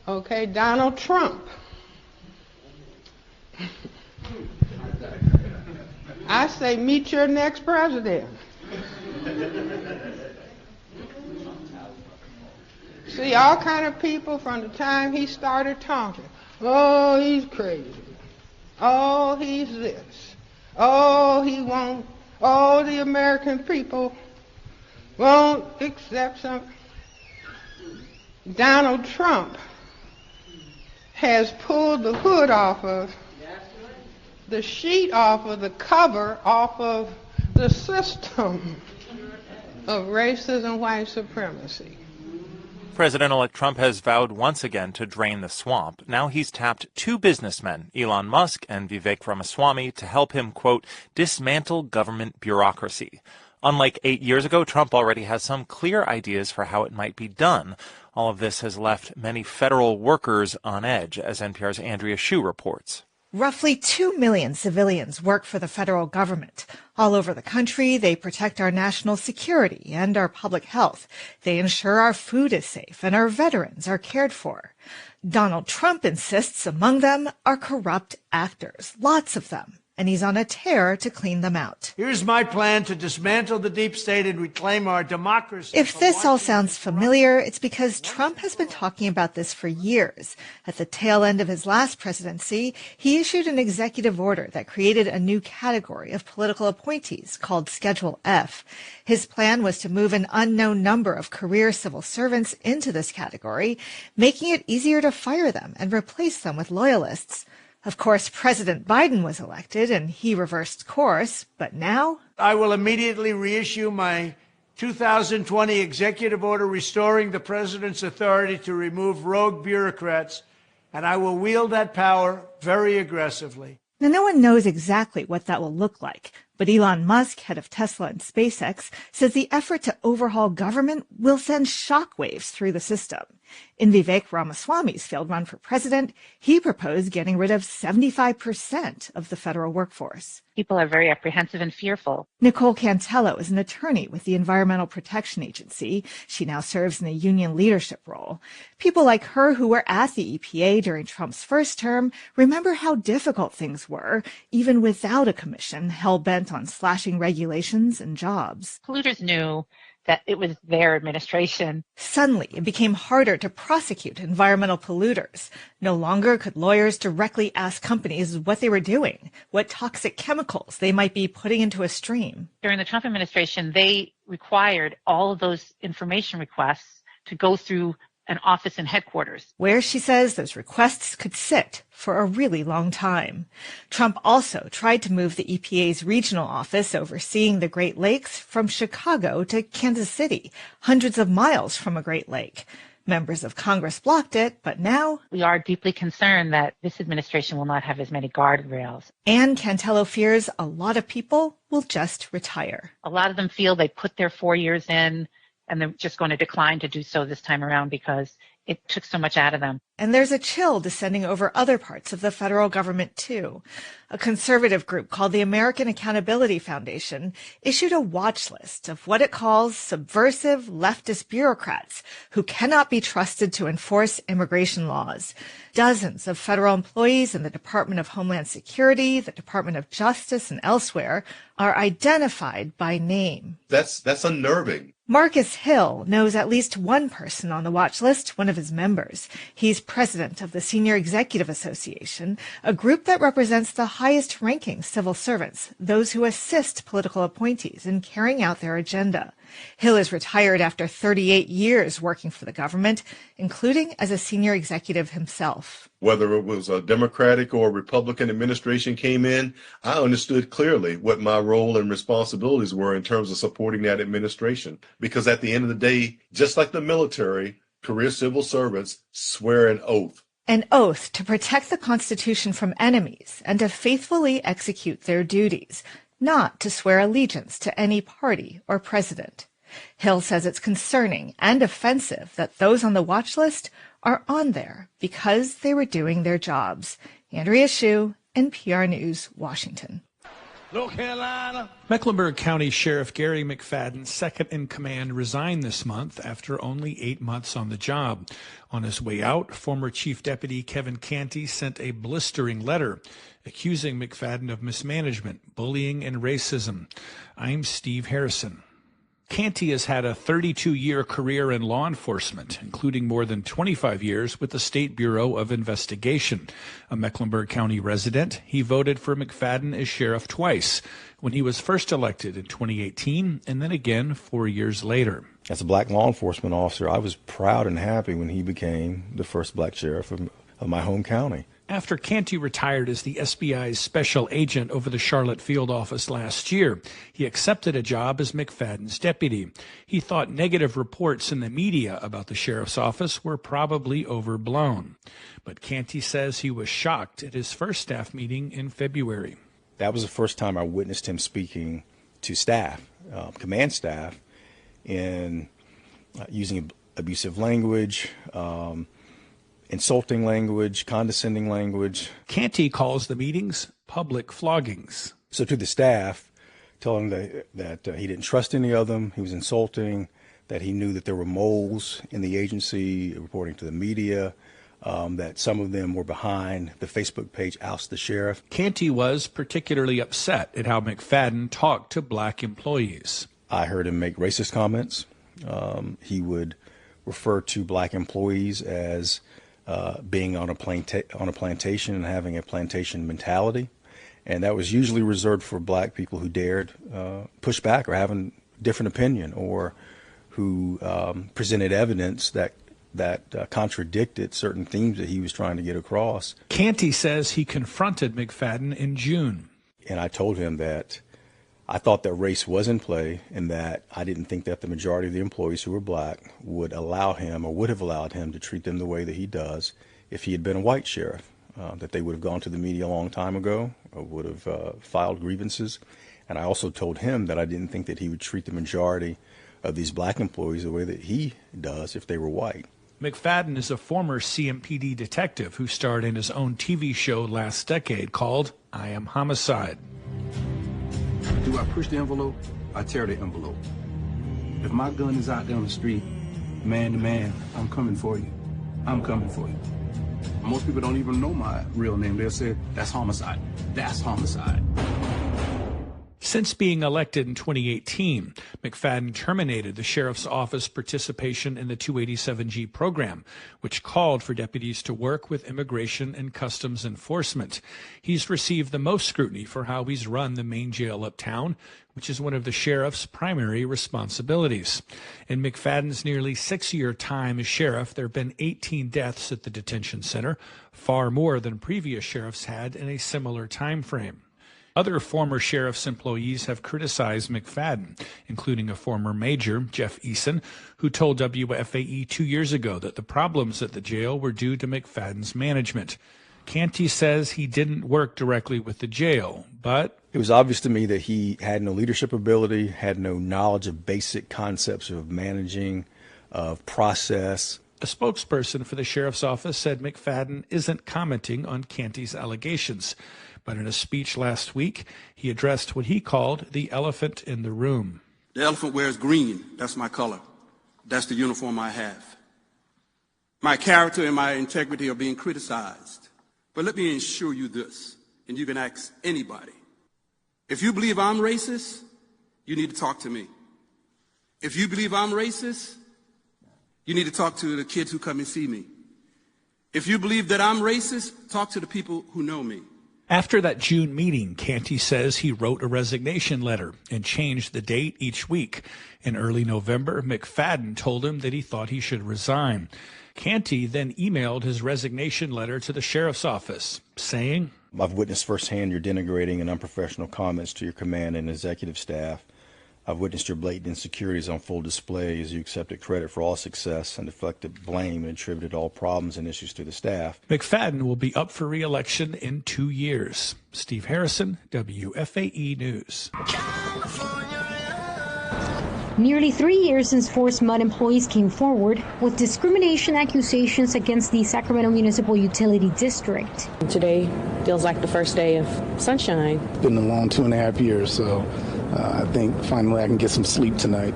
Okay, Donald Trump. I say meet your next president. See, all kind of people from the time he started talking. Oh, he's crazy. Oh, he's this. Oh, he won't. Oh, the American people won't accept something. Donald Trump has pulled the hood off of, the sheet off of, the cover off of the system of racism, white supremacy. President-elect Trump has vowed once again to drain the swamp. Now he's tapped two businessmen, Elon Musk and Vivek Ramaswamy, to help him, quote, dismantle government bureaucracy. Unlike 8 years ago, Trump already has some clear ideas for how it might be done. All of this has left many federal workers on edge, as NPR's Andrea Hsu reports. Roughly 2 million civilians work for the federal government. All over the country, they protect our national security and our public health. They ensure our food is safe and our veterans are cared for. Donald Trump insists among them are corrupt actors, lots of them, and he's on a tear to clean them out. Here's my plan to dismantle the deep state and reclaim our democracy. If this all sounds familiar, it's because Trump has been talking about this for years. At the tail end of his last presidency, he issued an executive order that created a new category of political appointees called Schedule F. His plan was to move an unknown number of career civil servants into this category, making it easier to fire them and replace them with loyalists. Of course, President Biden was elected and he reversed course, but now I will immediately reissue my 2020 executive order restoring the president's authority to remove rogue bureaucrats, and I will wield that power very aggressively. Now, no one knows exactly what that will look like, but Elon Musk, head of Tesla and SpaceX, says the effort to overhaul government will send shockwaves through the system. In Vivek Ramaswamy's failed run for president, he proposed getting rid of 75% of the federal workforce. People are very apprehensive and fearful. Nicole Cantello is an attorney with the Environmental Protection Agency. She now serves in a union leadership role. People like her who were at the EPA during Trump's first term remember how difficult things were, even without a commission hell-bent on slashing regulations and jobs. Polluters knew that it was their administration. Suddenly, it became harder to prosecute environmental polluters. No longer could lawyers directly ask companies what they were doing, what toxic chemicals they might be putting into a stream. During the Trump administration, they required all of those information requests to go through an office in headquarters, where she says those requests could sit for a really long time. Trump also tried to move the EPA's regional office overseeing the Great Lakes from Chicago to Kansas City, hundreds of miles from a Great Lake. Members of Congress blocked it, but now we are deeply concerned that this administration will not have as many guardrails. And Cantello fears a lot of people will just retire. A lot of them feel they put their 4 years in, and they're just going to decline to do so this time around because it took so much out of them. And there's a chill descending over other parts of the federal government, too. A conservative group called the American Accountability Foundation issued a watch list of what it calls subversive leftist bureaucrats who cannot be trusted to enforce immigration laws. Dozens of federal employees in the Department of Homeland Security, the Department of Justice, and elsewhere are identified by name. That's unnerving. Marcus Hill knows at least one person on the watch list, one of his members. He's president of the Senior Executive Association, a group that represents the highest-ranking civil servants, those who assist political appointees in carrying out their agenda. Hill is retired after 38 years working for the government, including as a senior executive himself. Whether it was a Democratic or Republican administration came in, I understood clearly what my role and responsibilities were in terms of supporting that administration. Because at the end of the day, just like the military, career civil servants swear an oath. An oath to protect the Constitution from enemies and to faithfully execute their duties, not to swear allegiance to any party or president. Hill says it's concerning and offensive that those on the watch list are on there because they were doing their jobs. Andrea Hsu, NPR News, Washington. North Carolina. Mecklenburg County Sheriff Gary McFadden, second in command, resigned this month after only 8 months on the job. On his way out, former Chief Deputy Kevin Canty sent a blistering letter accusing McFadden of mismanagement, bullying, and racism. I'm Steve Harrison. Canty has had a 32-year career in law enforcement, including more than 25 years with the State Bureau of Investigation. A Mecklenburg County resident, he voted for McFadden as sheriff twice, when he was first elected in 2018 and then again 4 years later. As a black law enforcement officer, I was proud and happy when he became the first black sheriff of my home county. After Canty retired as the SBI's special agent over the Charlotte field office last year, he accepted a job as McFadden's deputy. He thought negative reports in the media about the sheriff's office were probably overblown. But Canty says he was shocked at his first staff meeting in February. That was the first time I witnessed him speaking to staff, command staff, in using abusive language, insulting language, condescending language. Canty calls the meetings public floggings. So to the staff, telling that he didn't trust any of them, he was insulting, that he knew that there were moles in the agency, reporting to the media, that some of them were behind the Facebook page Oust the Sheriff. Canty was particularly upset at how McFadden talked to black employees. I heard him make racist comments. He would refer to black employees as being on a plantation and having a plantation mentality. And that was usually reserved for black people who dared push back or have a different opinion, or who presented evidence that contradicted certain themes that he was trying to get across. Canty says he confronted McFadden in June. And I told him that I thought that race was in play, and that I didn't think that the majority of the employees who were black would allow him, or would have allowed him, to treat them the way that he does if he had been a white sheriff, that they would have gone to the media a long time ago, or would have filed grievances. And I also told him that I didn't think that he would treat the majority of these black employees the way that he does if they were white. McFadden is a former CMPD detective who starred in his own TV show last decade called I Am Homicide. Do I push the envelope? I tear the envelope. If my gun is out there on the street, man to man, I'm coming for you. I'm coming for you. Most people don't even know my real name. They'll say, that's homicide. That's homicide. Since being elected in 2018, McFadden terminated the sheriff's office participation in the 287G program, which called for deputies to work with immigration and customs enforcement. He's received the most scrutiny for how he's run the main jail uptown, which is one of the sheriff's primary responsibilities. In McFadden's nearly 6-year time as sheriff, there have been 18 deaths at the detention center, far more than previous sheriffs had in a similar time frame. Other former sheriff's employees have criticized McFadden, including a former major, Jeff Eason, who told WFAE 2 years ago that the problems at the jail were due to McFadden's management. Canty says he didn't work directly with the jail, but it was obvious to me that he had no leadership ability, had no knowledge of basic concepts of managing, of process. A spokesperson for the sheriff's office said McFadden isn't commenting on Canty's allegations. But in a speech last week, he addressed what he called the elephant in the room. The elephant wears green. That's my color. That's the uniform I have. My character and my integrity are being criticized. But let me assure you this, and you can ask anybody. If you believe I'm racist, you need to talk to me. If you believe I'm racist, you need to talk to the kids who come and see me. If you believe that I'm racist, talk to the people who know me. After that June meeting, Canty says he wrote a resignation letter and changed the date each week. In early November, McFadden told him that he thought he should resign. Canty then emailed his resignation letter to the sheriff's office, saying, I've witnessed firsthand your denigrating and unprofessional comments to your command and executive staff. I've witnessed your blatant insecurities on full display as you accepted credit for all success and deflected blame and attributed all problems and issues to the staff. McFadden will be up for re-election in 2 years. Steve Harrison, WFAE News. Nearly 3 years since 4 SMUD employees came forward with discrimination accusations against the Sacramento Municipal Utility District. Today feels like the first day of sunshine. It's been a long 2.5 years, so I think finally I can get some sleep tonight.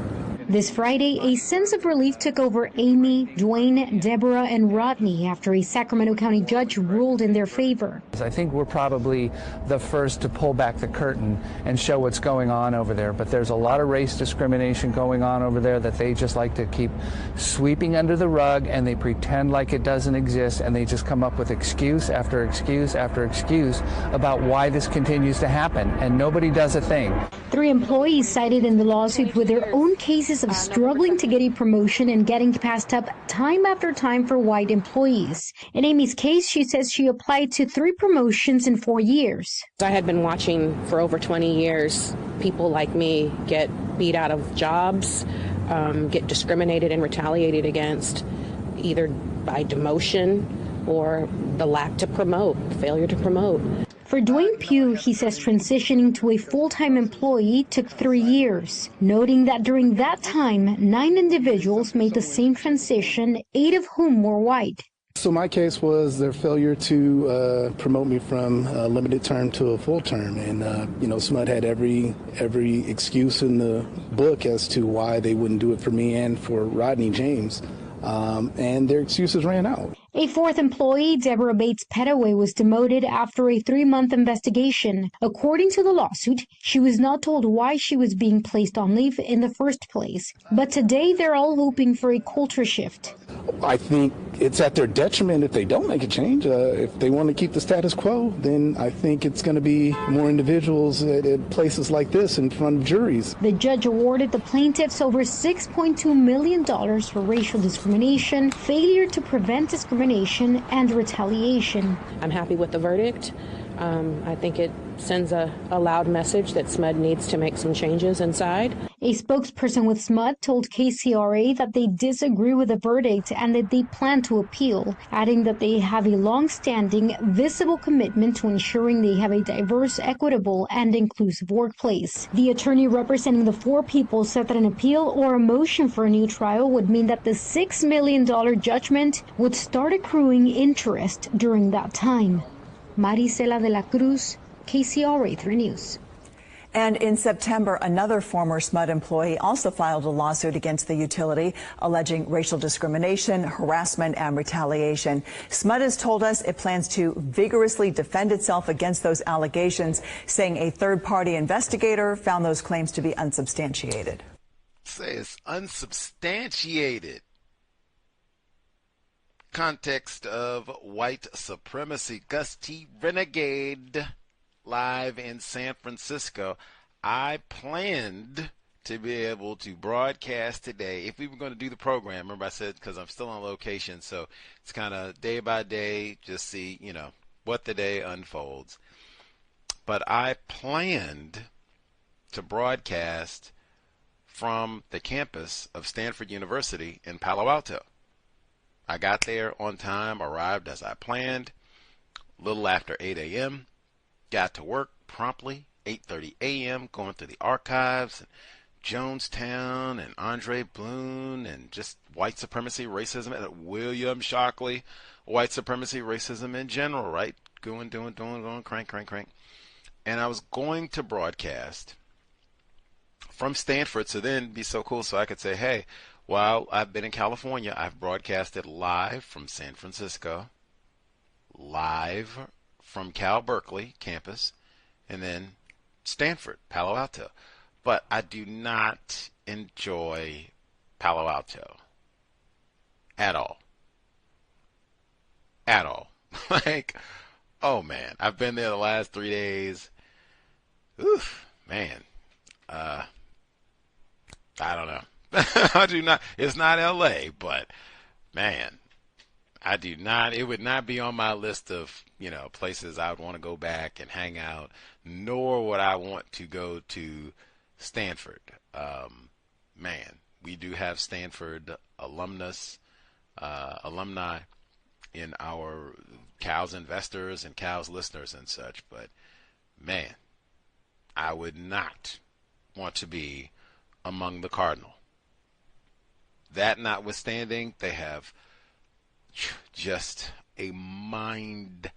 This Friday, a sense of relief took over Amy, Dwayne, Deborah, and Rodney after a Sacramento County judge ruled in their favor. I think we're probably the first to pull back the curtain and show what's going on over there, but there's a lot of race discrimination going on over there that they just like to keep sweeping under the rug, and they pretend like it doesn't exist, and they just come up with excuse after excuse after excuse about why this continues to happen, and nobody does a thing. 3 employees cited in the lawsuit with their own cases of struggling to get a promotion and getting passed up time after time for white employees. In Amy's case, she says she applied to 3 promotions in 4 years. I had been watching for over 20 years people like me get beat out of jobs, get discriminated and retaliated against, either by demotion or the lack to promote, failure to promote. For Dwayne Pugh, he says transitioning to a full-time employee took 3 years, noting that during that time, 9 individuals made the same transition, 8 of whom were white. So my case was their failure to promote me from a limited term to a full term, and SMUD had every excuse in the book as to why they wouldn't do it for me and for Rodney James, and their excuses ran out. A 4th employee, Deborah Bates Petaway, was demoted after a 3-month investigation. According to the lawsuit, she was not told why she was being placed on leave in the first place. But today, they're all hoping for a culture shift. I think it's at their detriment if they don't make a change. If they want to keep the status quo, then I think it's going to be more individuals at places like this in front of juries. The judge awarded the plaintiffs over $6.2 million for racial discrimination, failure to prevent discrimination, and retaliation. I'm happy with the verdict. I think it sends a loud message that SMUD needs to make some changes inside. A spokesperson with SMUD told KCRA that they disagree with the verdict and that they plan to appeal, adding that they have a long-standing, visible commitment to ensuring they have a diverse, equitable, and inclusive workplace. The attorney representing the 4 people said that an appeal or a motion for a new trial would mean that the $6 million judgment would start accruing interest during that time. Marisela de la Cruz, KCRA 3 News. And in September, another former SMUD employee also filed a lawsuit against the utility, alleging racial discrimination, harassment, and retaliation. SMUD has told us it plans to vigorously defend itself against those allegations, saying a third-party investigator found those claims to be unsubstantiated. Say it's unsubstantiated. Context of White Supremacy. Gus T. Renegade, live in San Francisco. I planned to be able to broadcast today. If we were going to do the program, remember I said, because I'm still on location, so it's kind of day by day, just see, what the day unfolds. But I planned to broadcast from the campus of Stanford University in Palo Alto. I got there on time, arrived as I planned, a little after 8 a.m., got to work promptly, 8:30 a.m., going through the archives, and Jonestown, and Andre Bloom, and just white supremacy, racism, and William Shockley, white supremacy, racism in general, right? Going, crank. And I was going to broadcast from Stanford, so then it'd be so cool so I could say, hey, while I've been in California, I've broadcasted live from San Francisco, live from Cal Berkeley campus, and then Stanford, Palo Alto. But I do not enjoy Palo Alto at all. At all. Oh man, I've been there the last 3 days. Oof, man. I don't know. I do not. It's not LA, but man, I do not. It would not be on my list of places I would want to go back and hang out. Nor would I want to go to Stanford. Man, we do have Stanford alumni in our COWS investors and COWS listeners and such, but man, I would not want to be among the cardinal. That notwithstanding, they have just a mind-boggling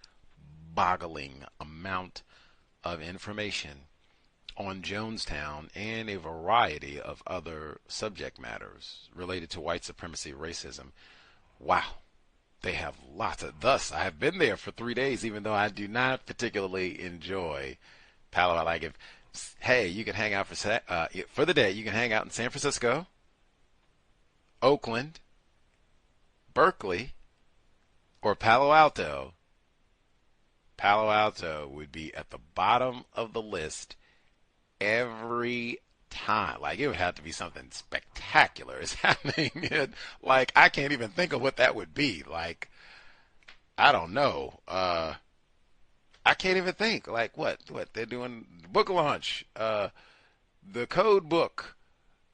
amount of information on Jonestown and a variety of other subject matters related to white supremacy, racism. Wow. They have lots of, thus, I have been there for 3 days, even though I do not particularly enjoy Palo Alto. Like, hey, you can hang out for the day. You can hang out in San Francisco, Oakland, Berkeley, or Palo Alto. Palo Alto would be at the bottom of the list every time. Like, it would have to be something spectacular is happening. Like, I can't even think of what that would be. Like, I don't know. I can't even think. Like, what they're doing? Book launch, the code book,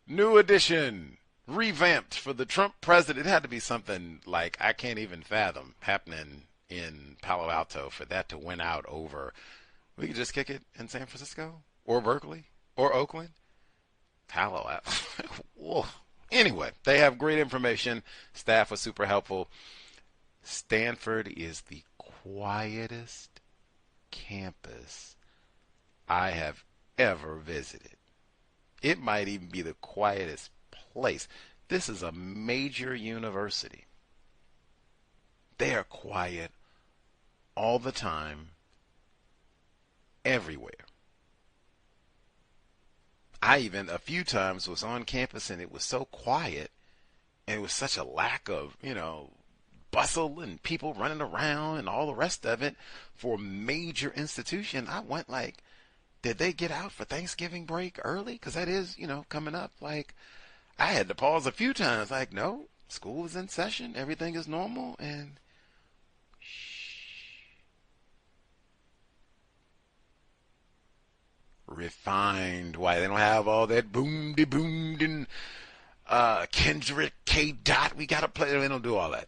new edition, revamped for the Trump president. It had to be something like I can't even fathom happening in Palo Alto for that to win out over. We could just kick it in San Francisco or Berkeley or Oakland. Palo Alto. Whoa. Anyway, they have great information. Staff was super helpful. Stanford is the quietest campus I have ever visited. It might even be the quietest place. This is a major university. They are quiet all the time, everywhere. I even a few times was on campus and it was so quiet and it was such a lack of, bustle and people running around and all the rest of it for a major institution. I went like, did they get out for Thanksgiving break early? Because that is, coming up. Like, I had to pause a few times. Like, no, school is in session. Everything is normal. And refined. Why they don't have all that boom-de-boom and Kendrick K. Dot. We got to play. They don't do all that.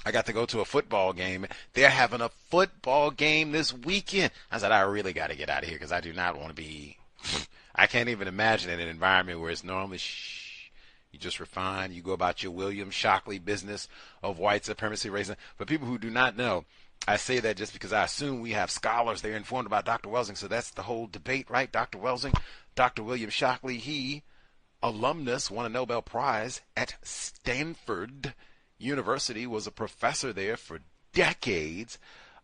I got to go to a football game. They're having a football game this weekend. I said, I really got to get out of here because I do not want to be. I can't even imagine in an environment where it's normally you just refine, you go about your William Shockley business of white supremacy, racism. For people who do not know, I say that just because I assume we have scholars. They're informed about Dr. Welsing, so that's the whole debate, right? Dr. Welsing, Dr. William Shockley, he, alumnus, won a Nobel Prize at Stanford University, was a professor there for decades,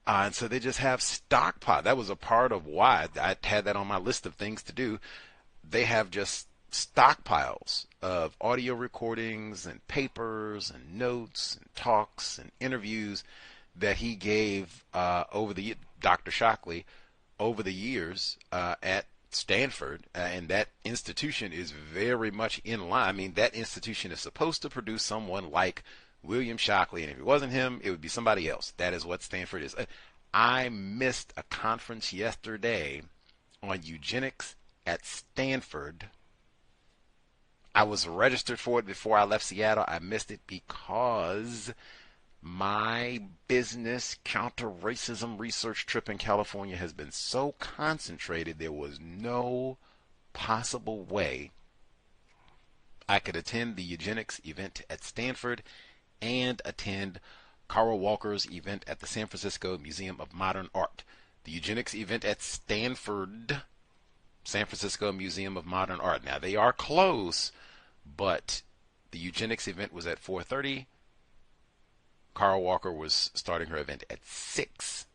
and so they just have stockpile. That was a part of why I had that on my list of things to do. They have just stockpiles of audio recordings and papers and notes and talks and interviews that he gave Dr. Shockley over the years at Stanford, and that institution is very much in line. I mean, that institution is supposed to produce someone like William Shockley, and if it wasn't him, it would be somebody else. That is what Stanford is. I missed a conference yesterday on eugenics at Stanford. I was registered for it before I left Seattle. I missed it because my business counter-racism research trip in California has been so concentrated, there was no possible way I could attend the eugenics event at Stanford and attend Carl Walker's event at the San Francisco Museum of Modern Art. The eugenics event at Stanford, San Francisco Museum of Modern Art. Now, they are close, but the eugenics event was at 4:30. Carl Walker was starting her event at 6.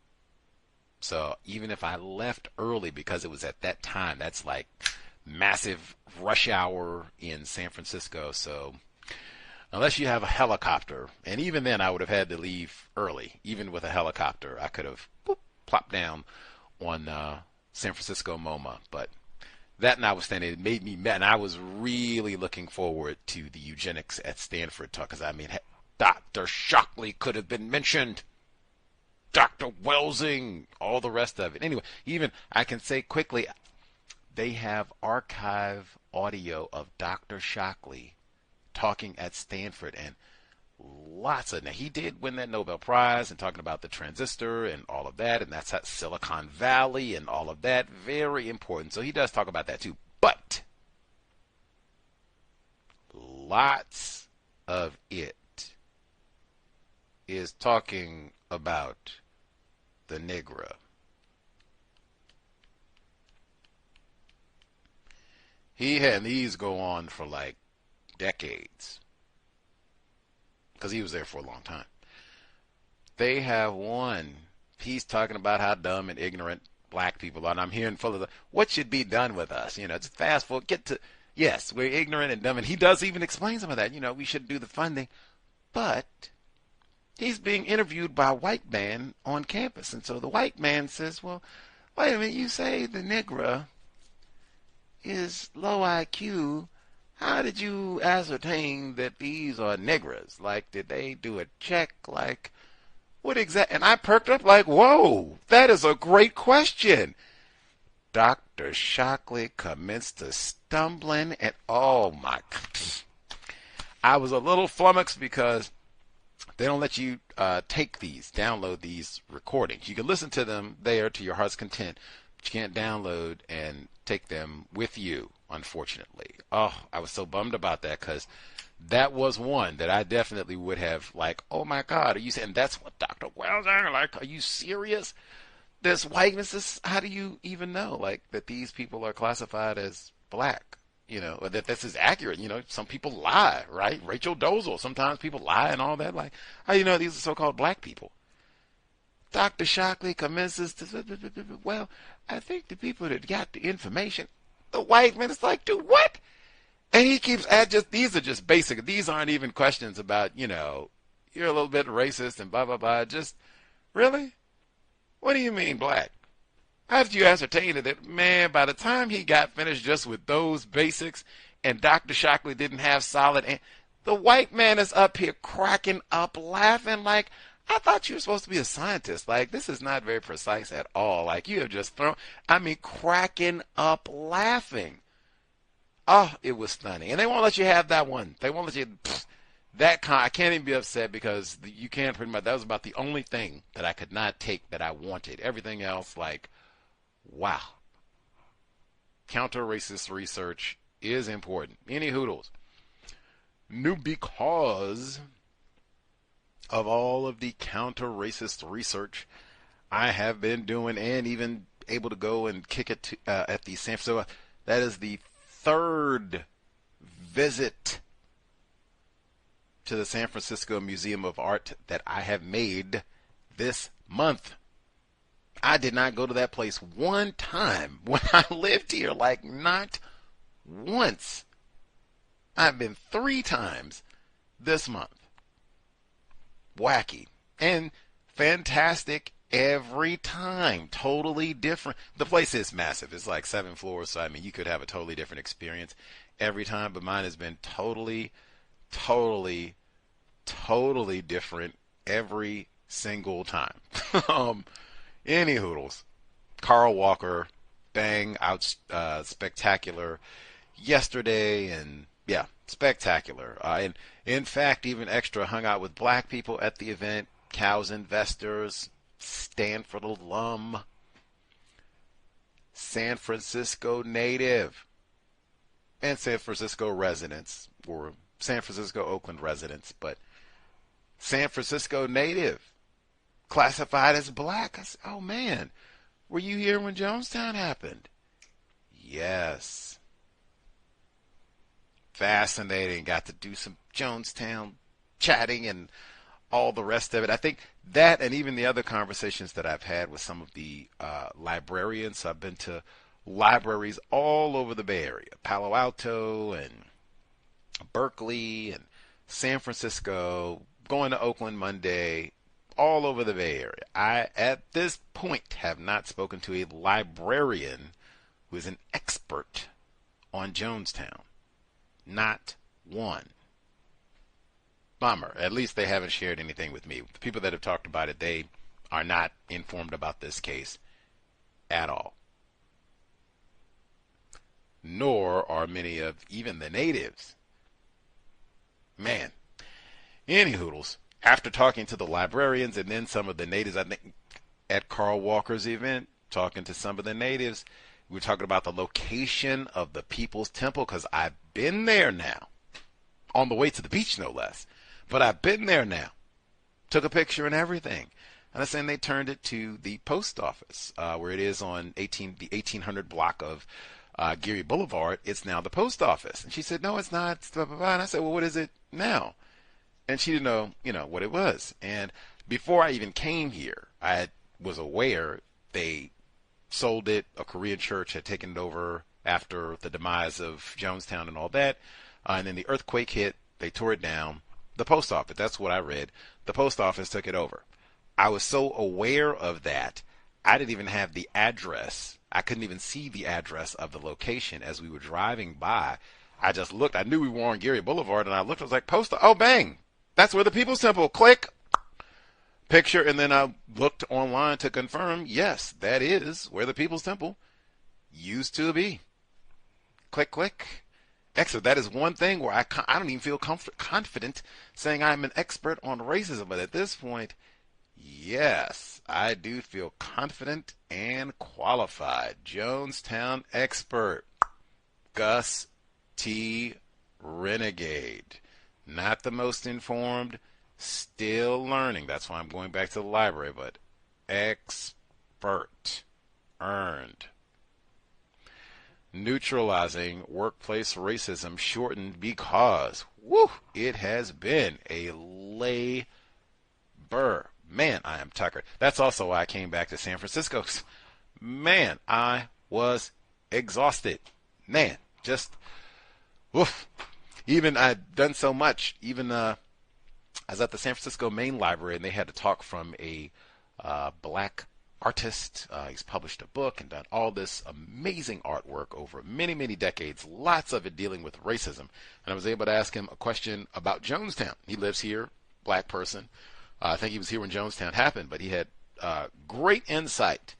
So even if I left early because it was at that time, that's like massive rush hour in San Francisco. So unless you have a helicopter, and even then I would have had to leave early. Even with a helicopter, I could have plopped down on San Francisco MoMA. But that notwithstanding, it made me mad. And I was really looking forward to the eugenics at Stanford talk, because I mean, Dr. Shockley could have been mentioned. Dr. Welsing, all the rest of it. Anyway, even I can say quickly, they have archive audio of Dr. Shockley talking at Stanford, and lots of, now he did win that Nobel Prize and talking about the transistor and all of that, and that's at Silicon Valley and all of that. Very important. So he does talk about that too. But lots of it is talking about the Negro. He had these go on for like decades because he was there for a long time. They have one. He's talking about how dumb and ignorant black people are. And I'm hearing full of what should be done with us. You know, just fast forward, get to, yes, we're ignorant and dumb. And he does even explain some of that. You know, we should do the funding. But he's being interviewed by a white man on campus. And so the white man says, well, wait a minute, you say the Negro is low IQ. How did you ascertain that these are Negras? Like, did they do a check? Like, what exactly? And I perked up like, whoa, that is a great question. Dr. Shockley commenced to stumbling, and oh my God. I was a little flummoxed because they don't let you download these recordings. You can listen to them there to your heart's content, but you can't download and take them with you, unfortunately. Oh, I was so bummed about that because that was one that I definitely would have like, oh my God, are you saying that's what Dr. Wells are? Like, are you serious? This whiteness, how do you even know like that these people are classified as black? You know, or that this is accurate. You know, some people lie, right? Rachel Dolezal, sometimes people lie and all that. Like, how do you know these are so-called black people? Dr. Shockley commences to, well, I think the people that got the information, the white man is like, dude, what? And he keeps these are just basic. These aren't even questions about, you know, you're a little bit racist and blah, blah, blah. Just, really? What do you mean black? How did you ascertain that, man, by the time he got finished just with those basics and Dr. Shockley didn't have solid, the white man is up here cracking up laughing like, I thought you were supposed to be a scientist. Like, this is not very precise at all. Like, you have just cracking up laughing. Oh, it was stunning. And they won't let you have that one. They won't let you, I can't even be upset because you can't pretty much, that was about the only thing that I could not take that I wanted. Everything else, like, wow. Counter-racist research is important. Any hoodles. New because of all of the counter-racist research I have been doing and even able to go and kick it at the San Francisco. That is the third visit to the San Francisco Museum of Art that I have made this month. I did not go to that place one time when I lived here, like not once. I've been 3 times this month. Wacky and fantastic every time. Totally different. The place is massive. It's like 7 floors, so I mean you could have a totally different experience every time, but mine has been totally different every single time. Any hoodles. Carl Walker, bang out, spectacular yesterday, and yeah, spectacular. And in fact, even extra hung out with black people at the event, C.O.W.S investors, Stanford alum, San Francisco native, and San Francisco residents, or San Francisco Oakland residents, but San Francisco native, classified as black. I said, oh man, were you here when Jonestown happened? Yes. Fascinating. Got to do some Jonestown chatting and all the rest of it. I think that and even the other conversations that I've had with some of the librarians. I've been to libraries all over the Bay Area, Palo Alto and Berkeley and San Francisco, going to Oakland Monday, all over the Bay Area. I, at this point, have not spoken to a librarian who is an expert on Jonestown. Not one. Bummer. At least they haven't shared anything with me. The people that have talked about it, they are not informed about this case at all. Nor are many of even the natives. Man. Any hoodles. After talking to the librarians and then some of the natives, I think at Carl Walker's event, talking to some of the natives, we were talking about the location of the People's Temple, because I've been there now. On the way to the beach, no less. But I've been there now. Took a picture and everything. And I said they turned it to the post office, where it is on the 1800 block of Geary Boulevard. It's now the post office. And she said, no, it's not. Blah, blah, blah. And I said, well, what is it now? And she didn't know, what it was. And before I even came here, I was aware they sold it. A Korean church had taken it over after the demise of Jonestown and all that. And then the earthquake hit. They tore it down. The post office, that's what I read. The post office took it over. I was so aware of that, I didn't even have the address. I couldn't even see the address of the location as we were driving by. I just looked. I knew we were on Geary Boulevard, and I looked. I was like, post. Oh, bang. That's where the People's Temple. Click. Picture. And then I looked online to confirm, yes, that is where the People's Temple used to be. Click, click. Excellent. That is one thing where I don't even feel confident saying I'm an expert on racism. But at this point, yes, I do feel confident and qualified. Jonestown expert, Gus T. Renegade. Not the most informed, still learning. That's why I'm going back to the library, but expert. Earned. Neutralizing Workplace Racism, shortened because, it has been a labor. Man, I am tuckered. That's also why I came back to San Francisco. Man, I was exhausted. Man, just, Even I'd done so much. Even I was at the San Francisco Main Library, and they had to talk from a black artist. He's published a book and done all this amazing artwork over many, many decades, lots of it dealing with racism. And I was able to ask him a question about Jonestown. He lives here, black person. I think he was here when Jonestown happened, but he had great insight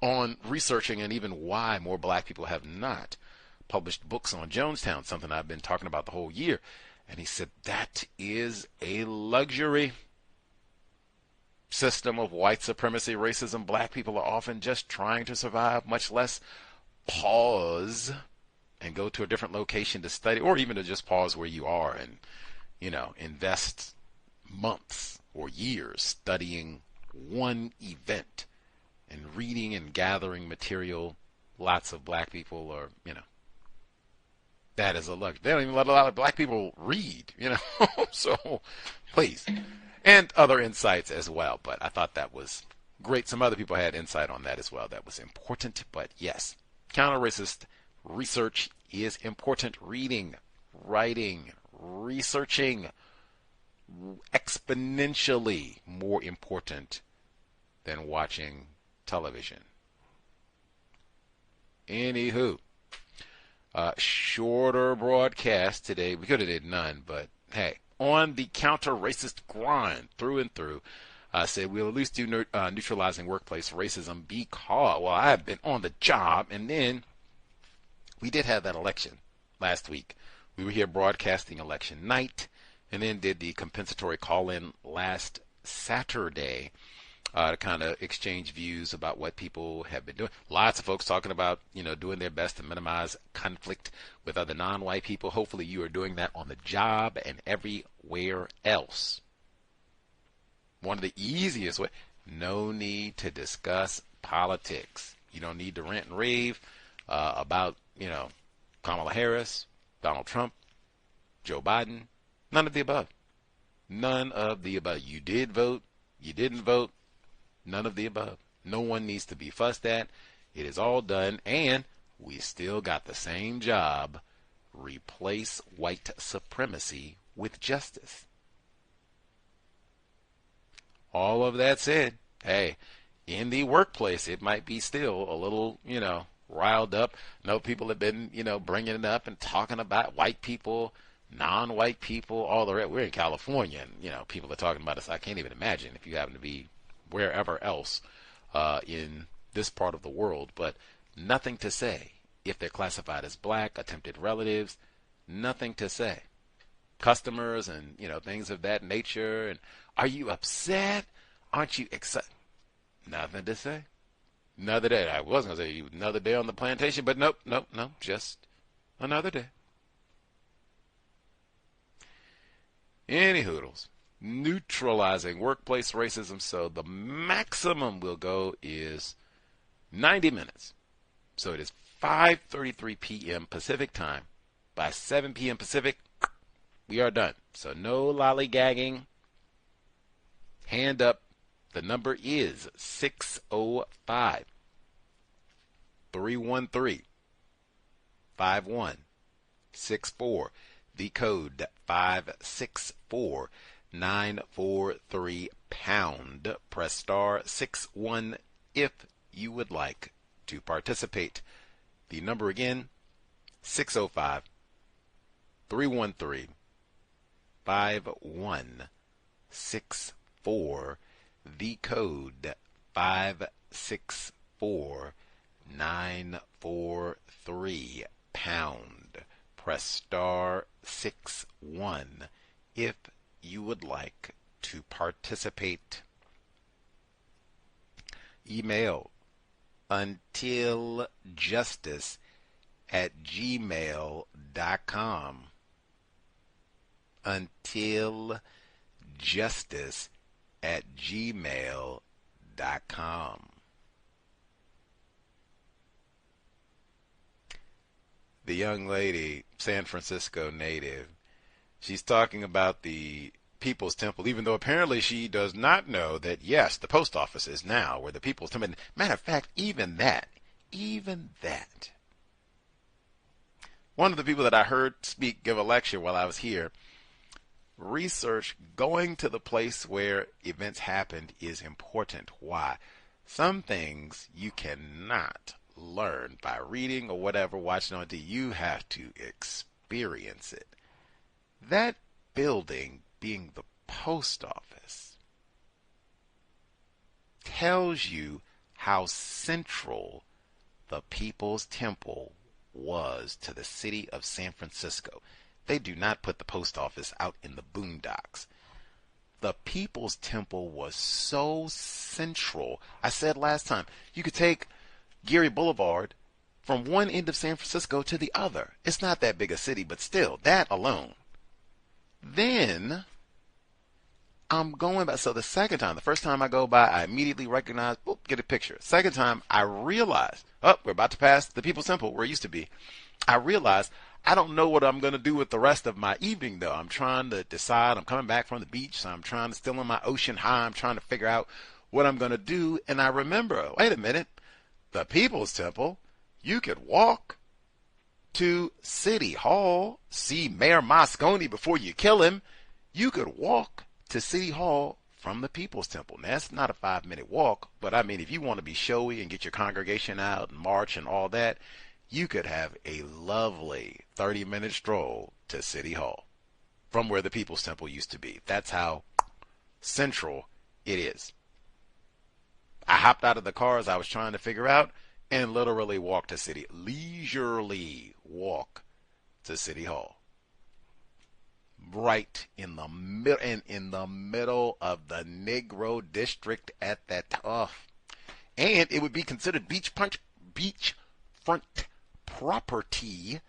on researching and even why more black people have not published books on Jonestown, something I've been talking about the whole year. And he said, that is a luxury. System of white supremacy, racism, black people are often just trying to survive, much less pause and go to a different location to study, or even to just pause where you are and, invest months or years studying one event and reading and gathering material. Lots of black people are, that is a luxury. They don't even let a lot of black people read, so please. And other insights as well, but I thought that was great. Some other people had insight on that as well. That was important, but yes, counter-racist research is important. Reading, writing, researching, exponentially more important than watching television. Anywho, shorter broadcast today. We could have did none, but hey. On the counter-racist grind through and through, said we'll at least do neutralizing workplace racism because, I've been on the job. And then we did have that election last week. We were here broadcasting election night and then did the compensatory call-in last Saturday to kind of exchange views about what people have been doing. Lots of folks talking about, doing their best to minimize conflict with other non-white people. Hopefully you are doing that on the job and everywhere else. One of the easiest ways, no need to discuss politics. You don't need to rant and rave about, Kamala Harris, Donald Trump, Joe Biden. None of the above. None of the above. You did vote. You didn't vote. None of the above. No one needs to be fussed at. It is all done, and we still got the same job. Replace white supremacy with justice. All of that said, hey, in the workplace, it might be still a little, riled up. People have been, bringing it up and talking about white people, non-white people, all the rest. We're in California, and, people are talking about us. I can't even imagine if you happen to be wherever else in this part of the world, but nothing to say if they're classified as black, attempted relatives, nothing to say. customers and, things of that nature. And are you upset? Aren't you excited? Nothing to say. Another day. I was going to say another day on the plantation, but nope, just another day. Any hoodles. Neutralizing workplace racism. So the maximum we'll go is 90 minutes. So it is 5:33 p.m. Pacific time. By 7 p.m. Pacific, we are done. So no lollygagging. Hand up. The number is 605 313 5164. The code 564943#. Press star 61 if you would like to participate. The number again, 605 313 5164. The code 564943#. Press star 61 if you would like to participate. Email untiljustice@gmail.com. untiljustice@gmail.com. The young lady, San Francisco native, she's talking about the People's Temple, even though apparently she does not know that, yes, the post office is now where the People's Temple. Matter of fact, even that. One of the people that I heard give a lecture while I was here, research going to the place where events happened is important. Why? Some things you cannot learn by reading or whatever, watching on TV. You have to experience it. That building being the post office tells you how central the People's Temple was to the city of San Francisco. They do not put the post office out in the boondocks. The People's Temple was so central. I said last time, you could take Geary Boulevard from one end of San Francisco to the other. It's not that big a city, but still, that alone. Then I'm going by. So the first time I go by, I immediately recognize, get a picture. Second time, I realize, we're about to pass the People's Temple where it used to be. I realize I don't know what I'm going to do with the rest of my evening, though. I'm trying to decide. I'm coming back from the beach, so I'm trying to still on my ocean high. I'm trying to figure out what I'm going to do. And I remember, wait a minute, the People's Temple, you could walk to City Hall, see Mayor Moscone before you kill him. You could walk to City Hall from the People's Temple. Now, that's not a 5-minute walk, but I mean, if you want to be showy and get your congregation out and march and all that, you could have a lovely 30-minute stroll to City Hall from where the People's Temple used to be. That's how central it is. I hopped out of the car as I was trying to figure out and literally walked to leisurely walk to City Hall. Right in the middle, and in the middle of the Negro district at that time. And it would be considered beachfront property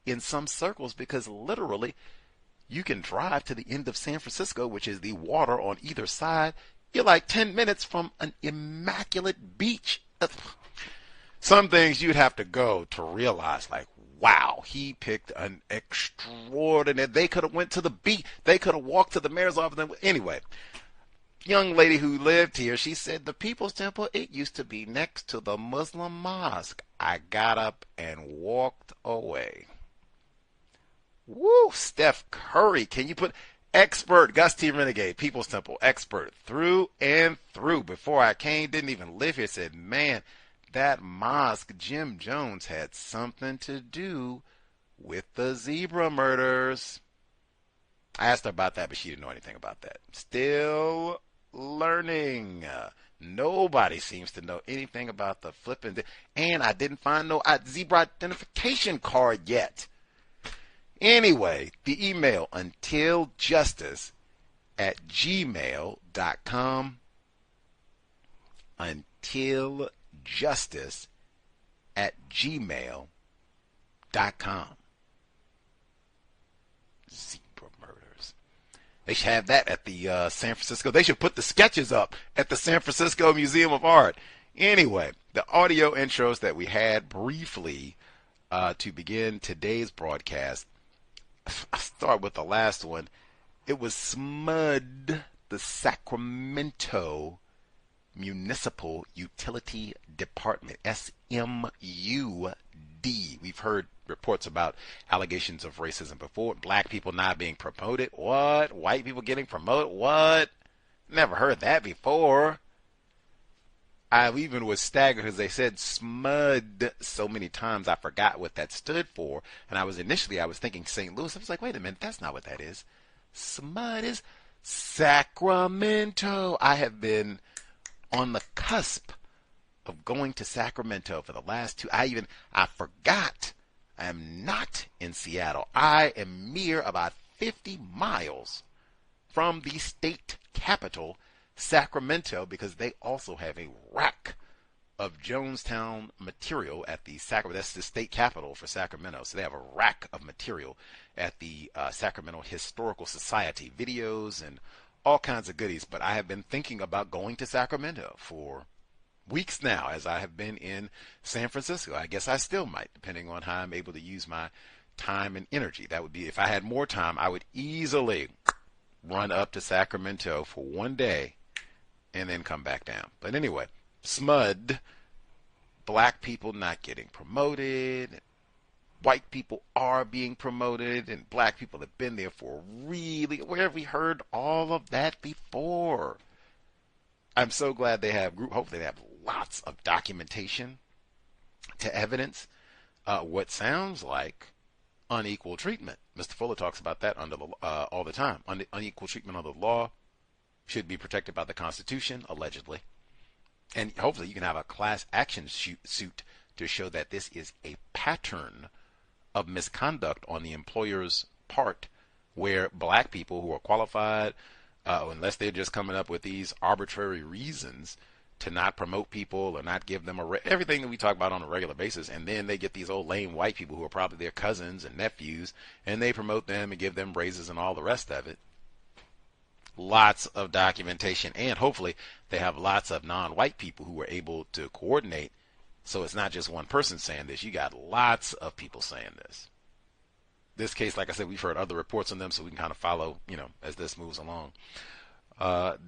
in some circles, because literally you can drive to the end of San Francisco, which is the water on either side. You're like 10 minutes from an immaculate beach. Some things you'd have to go to realize, like, wow, he picked an extraordinary. They could have went to the beach. They could have walked to the mayor's office. Anyway, young lady who lived here, she said the People's Temple, it used to be next to the Muslim mosque. I got up and walked away. Woo, Steph Curry. Can you put expert, Gus T. Renegade, People's Temple, expert through and through. Before I came, didn't even live here, said, man, that mosque, Jim Jones had something to do with the zebra murders. I asked her about that, but she didn't know anything about that. Still learning. Nobody seems to know anything about the flipping. And I didn't find no zebra identification card yet. Anyway, the email untiljustice@gmail.com. Untiljustice@gmail.com. Zebra murders. They should have that at the San Francisco. They should put the sketches up at the San Francisco Museum of Art. Anyway, the audio intros that we had briefly to begin today's broadcast. I'll start with the last one. It was SMUD, the Sacramento Municipal Utility Department, SMUD. We've heard reports about allegations of racism before. Black people not being promoted. What? White people getting promoted? What? Never heard that before. I even was staggered because they said SMUD so many times I forgot what that stood for. And I was thinking St. Louis. I was like, wait a minute, that's not what that is. SMUD is Sacramento. I have been on the cusp of going to Sacramento for the last two. I forgot I am not in Seattle. I am mere about 50 miles from the state capital, Sacramento, because they also have a rack of Jonestown material at the Sacramento. That's the state capital for Sacramento. So they have a rack of material at the Sacramento Historical Society, videos and all kinds of goodies. But I have been thinking about going to Sacramento for weeks now, as I have been in San Francisco. I guess I still might, depending on how I'm able to use my time and energy. That would be, if I had more time, I would easily run up to Sacramento for one day and then come back down. But anyway, SMUD, black people not getting promoted, white people are being promoted, and black people have been there for really, where have we heard all of that before? I'm so glad they have hopefully they have lots of documentation to evidence what sounds like unequal treatment. Mr. Fuller talks about that under the all the time. Unequal treatment under the law should be protected by the Constitution, allegedly. And hopefully you can have a class action suit to show that this is a pattern of misconduct on the employer's part, where black people who are qualified, unless they're just coming up with these arbitrary reasons to not promote people or not give them everything that we talk about on a regular basis, and then they get these old lame white people who are probably their cousins and nephews, and they promote them and give them raises and all the rest of it. Lots of documentation, and hopefully they have lots of non-white people who are able to coordinate, so it's not just one person saying this. You got lots of people saying this. This case, like I said, we've heard other reports on them, so we can kind of follow, as this moves along.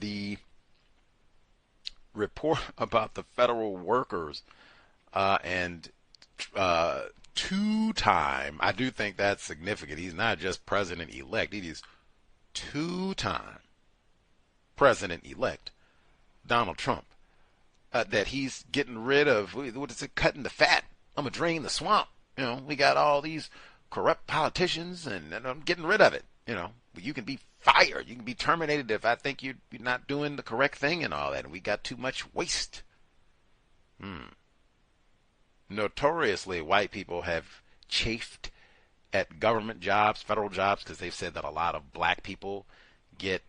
The report about the federal workers and two-time, I do think that's significant. He's not just president-elect. He is two-time president-elect Donald Trump. That he's getting rid of, what is it, cutting the fat. I'm going to drain the swamp. We got all these corrupt politicians, and I'm getting rid of it. You can be fired. You can be terminated if I think you're not doing the correct thing and all that. And we got too much waste. Notoriously, white people have chafed at government jobs, federal jobs, because they've said that a lot of black people get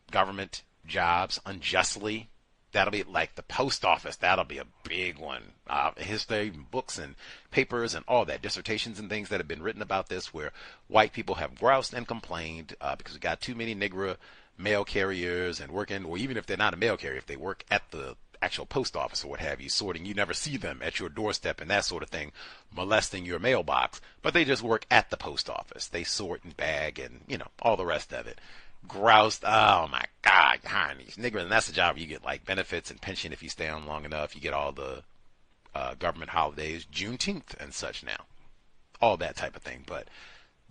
government jobs unjustly. That'll be like the post office. That'll be a big one. History, books and papers and all that, dissertations and things that have been written about this, where white people have groused and complained because we got too many Negro mail carriers and working, or even if they're not a mail carrier, if they work at the actual post office or what have you, sorting, you never see them at your doorstep and that sort of thing, molesting your mailbox, but they just work at the post office. They sort and bag and, all the rest of it. Groused, oh my God, hiring these niggers, and that's the job where you get like benefits and pension if you stay on long enough. You get all the government holidays, Juneteenth and such now, all that type of thing. But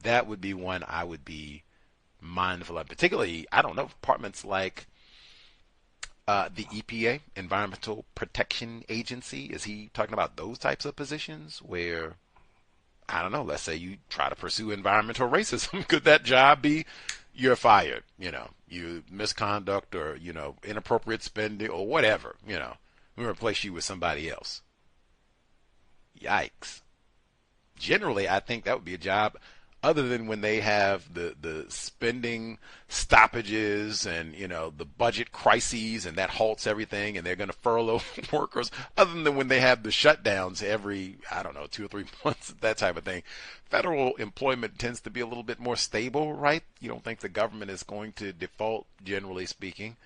that would be one I would be mindful of, particularly, I don't know, departments like the EPA, Environmental Protection Agency. Is he talking about those types of positions where, I don't know, let's say you try to pursue environmental racism? Could that job be you're fired, you misconduct or, inappropriate spending or whatever, we replace you with somebody else. Yikes. Generally, I think that would be a job other than when they have the spending stoppages and, the budget crises, and that halts everything and they're going to furlough workers, other than when they have the shutdowns every, 2 or 3 months, that type of thing. Federal employment tends to be a little bit more stable, right? You don't think the government is going to default, generally speaking.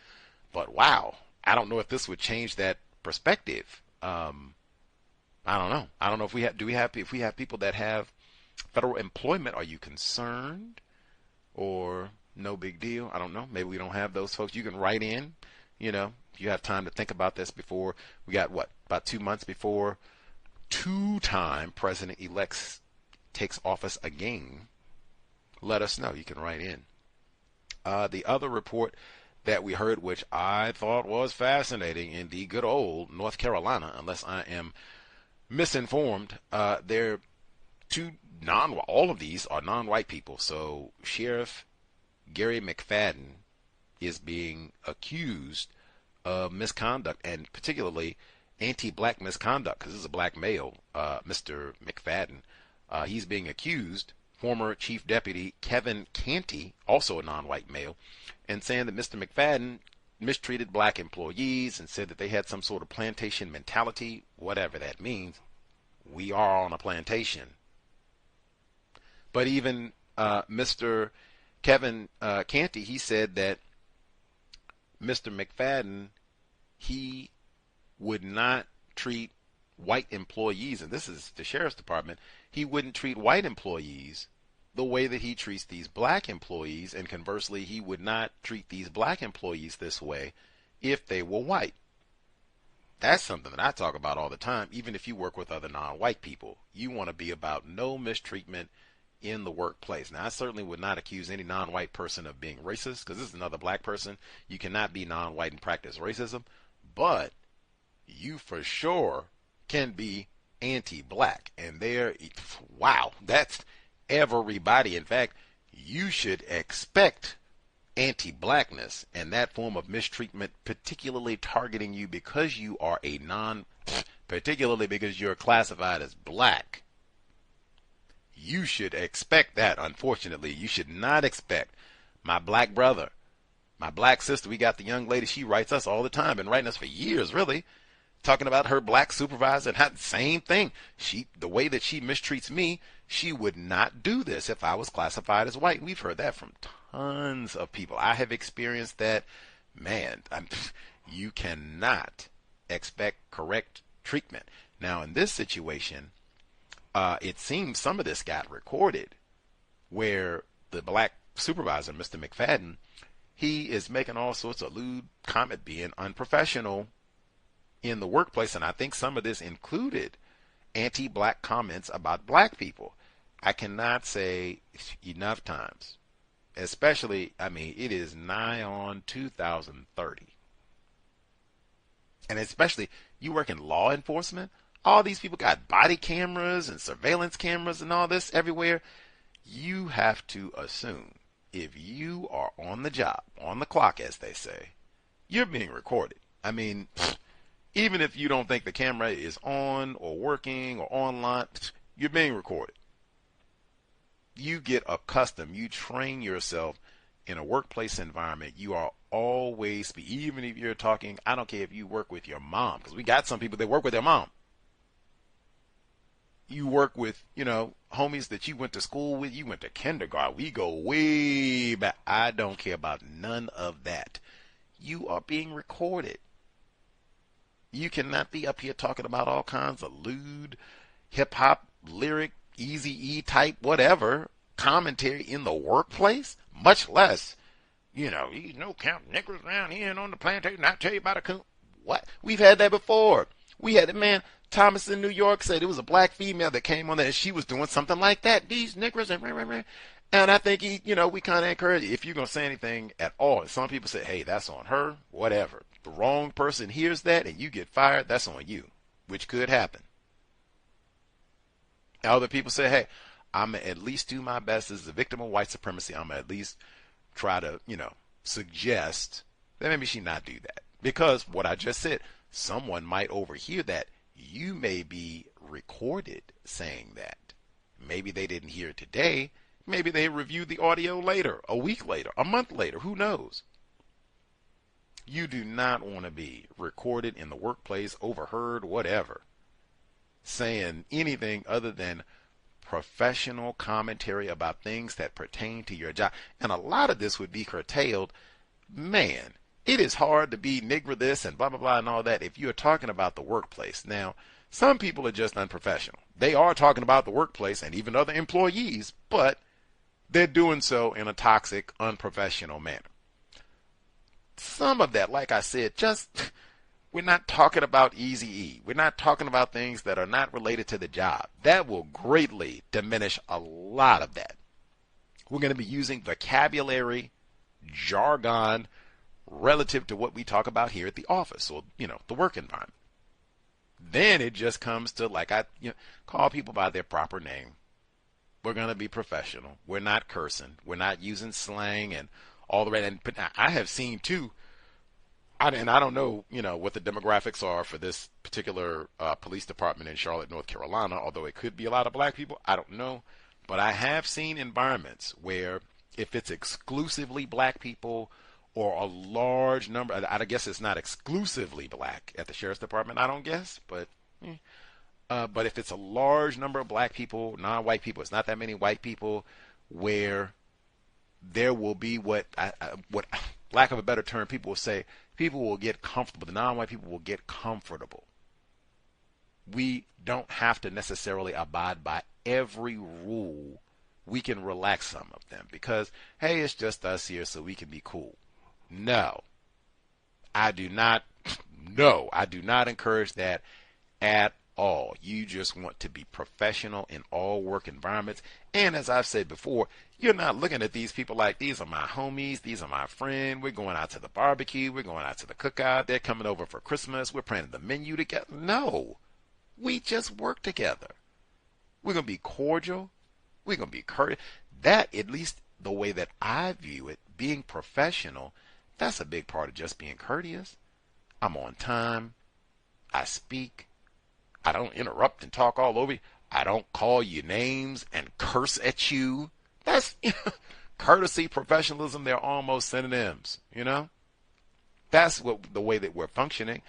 But wow, I don't know if this would change that perspective. I don't know. I don't know if if we have people that have federal employment, are you concerned or no big deal? I don't know. Maybe we don't have those folks. You can write in, you have time to think about this before we got about 2 months before two-time president-elect takes office again. Let us know. You can write in. The other report that we heard, which I thought was fascinating, in the good old North Carolina, unless I am misinformed, they're all of these are non-white people. So Sheriff Gary McFadden is being accused of misconduct, and particularly anti-black misconduct, because this is a black male, Mr. McFadden. He's being accused, former Chief Deputy Kevin Canty, also a non-white male, and saying that Mr. McFadden mistreated black employees and said that they had some sort of plantation mentality, whatever that means. We are on a plantation. But even Mr. Kevin Canty, he said that Mr. McFadden, he would not treat white employees, and this is the sheriff's department, he wouldn't treat white employees the way that he treats these black employees, and conversely, he would not treat these black employees this way if they were white. That's something that I talk about all the time. Even if you work with other non-white people, you want to be about no mistreatment in the workplace. Now, I certainly would not accuse any non-white person of being racist, because this is another black person. You cannot be non-white and practice racism, but you for sure can be anti-black. And wow, that's everybody. In fact, you should expect anti-blackness and that form of mistreatment, particularly targeting you because you are particularly because you're classified as black. You should expect that. Unfortunately, you should not expect my black brother, my black sister. We got the young lady, she writes us all the time, been writing us for years, really, talking about her black supervisor and same thing. The way that she mistreats me, she would not do this if I was classified as white. We've heard that from tons of people. I have experienced that. Man, you cannot expect correct treatment. Now, in this situation, it seems some of this got recorded, where the black supervisor, Mr. McFadden, he is making all sorts of lewd comment, being unprofessional in the workplace, and I think some of this included anti-black comments about black people. I cannot say enough times, especially, it is nigh on 2030. And especially, you work in law enforcement, all these people got body cameras and surveillance cameras and all this everywhere. You have to assume, if you are on the job, on the clock, as they say, you're being recorded. Even if you don't think the camera is on or working or online, you're being recorded. You get accustomed, you train yourself in a workplace environment. You are always, even if you're talking, I don't care if you work with your mom, because we got some people that work with their mom. You work with, homies that you went to school with, you went to kindergarten. We go way back. I don't care about none of that. You are being recorded. You cannot be up here talking about all kinds of lewd, hip-hop, lyric, Eazy-E type, whatever, commentary in the workplace, much less, count niggers around here and on the plantation, I tell you about a coon. What? We've had that before. We had a man, Thomas in New York, said it was a black female that came on there and she was doing something like that. These niggers and I think we kind of encourage, if you're going to say anything at all, some people say, hey, that's on her, whatever. The wrong person hears that and you get fired, that's on you, which could happen. Other people say, hey, I'm going to at least do my best as a victim of white supremacy. I'm going to at least try to, suggest that maybe she not do that. Because what I just said, someone might overhear that. You may be recorded saying that. Maybe they didn't hear it today. Maybe they review the audio later, a week later, a month later, who knows? You do not want to be recorded in the workplace, overheard, whatever, saying anything other than professional commentary about things that pertain to your job. And a lot of this would be curtailed. Man, it is hard to be nigger this and blah, blah, blah and all that if you're talking about the workplace. Now, some people are just unprofessional. They are talking about the workplace and even other employees, but they're doing so in a toxic, unprofessional manner. Some of that, like I said, just we're not talking about Eazy-E. We're not talking about things that are not related to the job. That will greatly diminish a lot of that. We're going to be using vocabulary, jargon, relative to what we talk about here at the office or, the work environment. Then it just comes to, like I call people by their proper name. We're going to be professional. We're not cursing. We're not using slang and all the rest. But I have seen too, and I don't know, what the demographics are for this particular police department in Charlotte, North Carolina, although it could be a lot of black people. I don't know. But I have seen environments where if it's exclusively black people or a large number, I guess it's not exclusively black at the sheriff's department, I don't guess, but if it's a large number of black people, non-white people, it's not that many white people, where there will be what lack of a better term, people will say, people will get comfortable. The non-white people will get comfortable. We don't have to necessarily abide by every rule. We can relax some of them because, hey, it's just us here, so we can be cool. No, I do not encourage that at all. You just want to be professional in all work environments. And as I've said before, you're not looking at these people like, these are my homies, these are my friend, we're going out to the barbecue, we're going out to the cookout, they're coming over for Christmas, we're planning the menu together. No, we just work together. We're going to be cordial. We're going to be courteous. That, at least the way that I view it, being professional, that's a big part of just being courteous. I'm on time. I speak. I don't interrupt and talk all over you. I don't call you names and curse at you. That's courtesy, professionalism, they're almost synonyms, That's the way that we're functioning.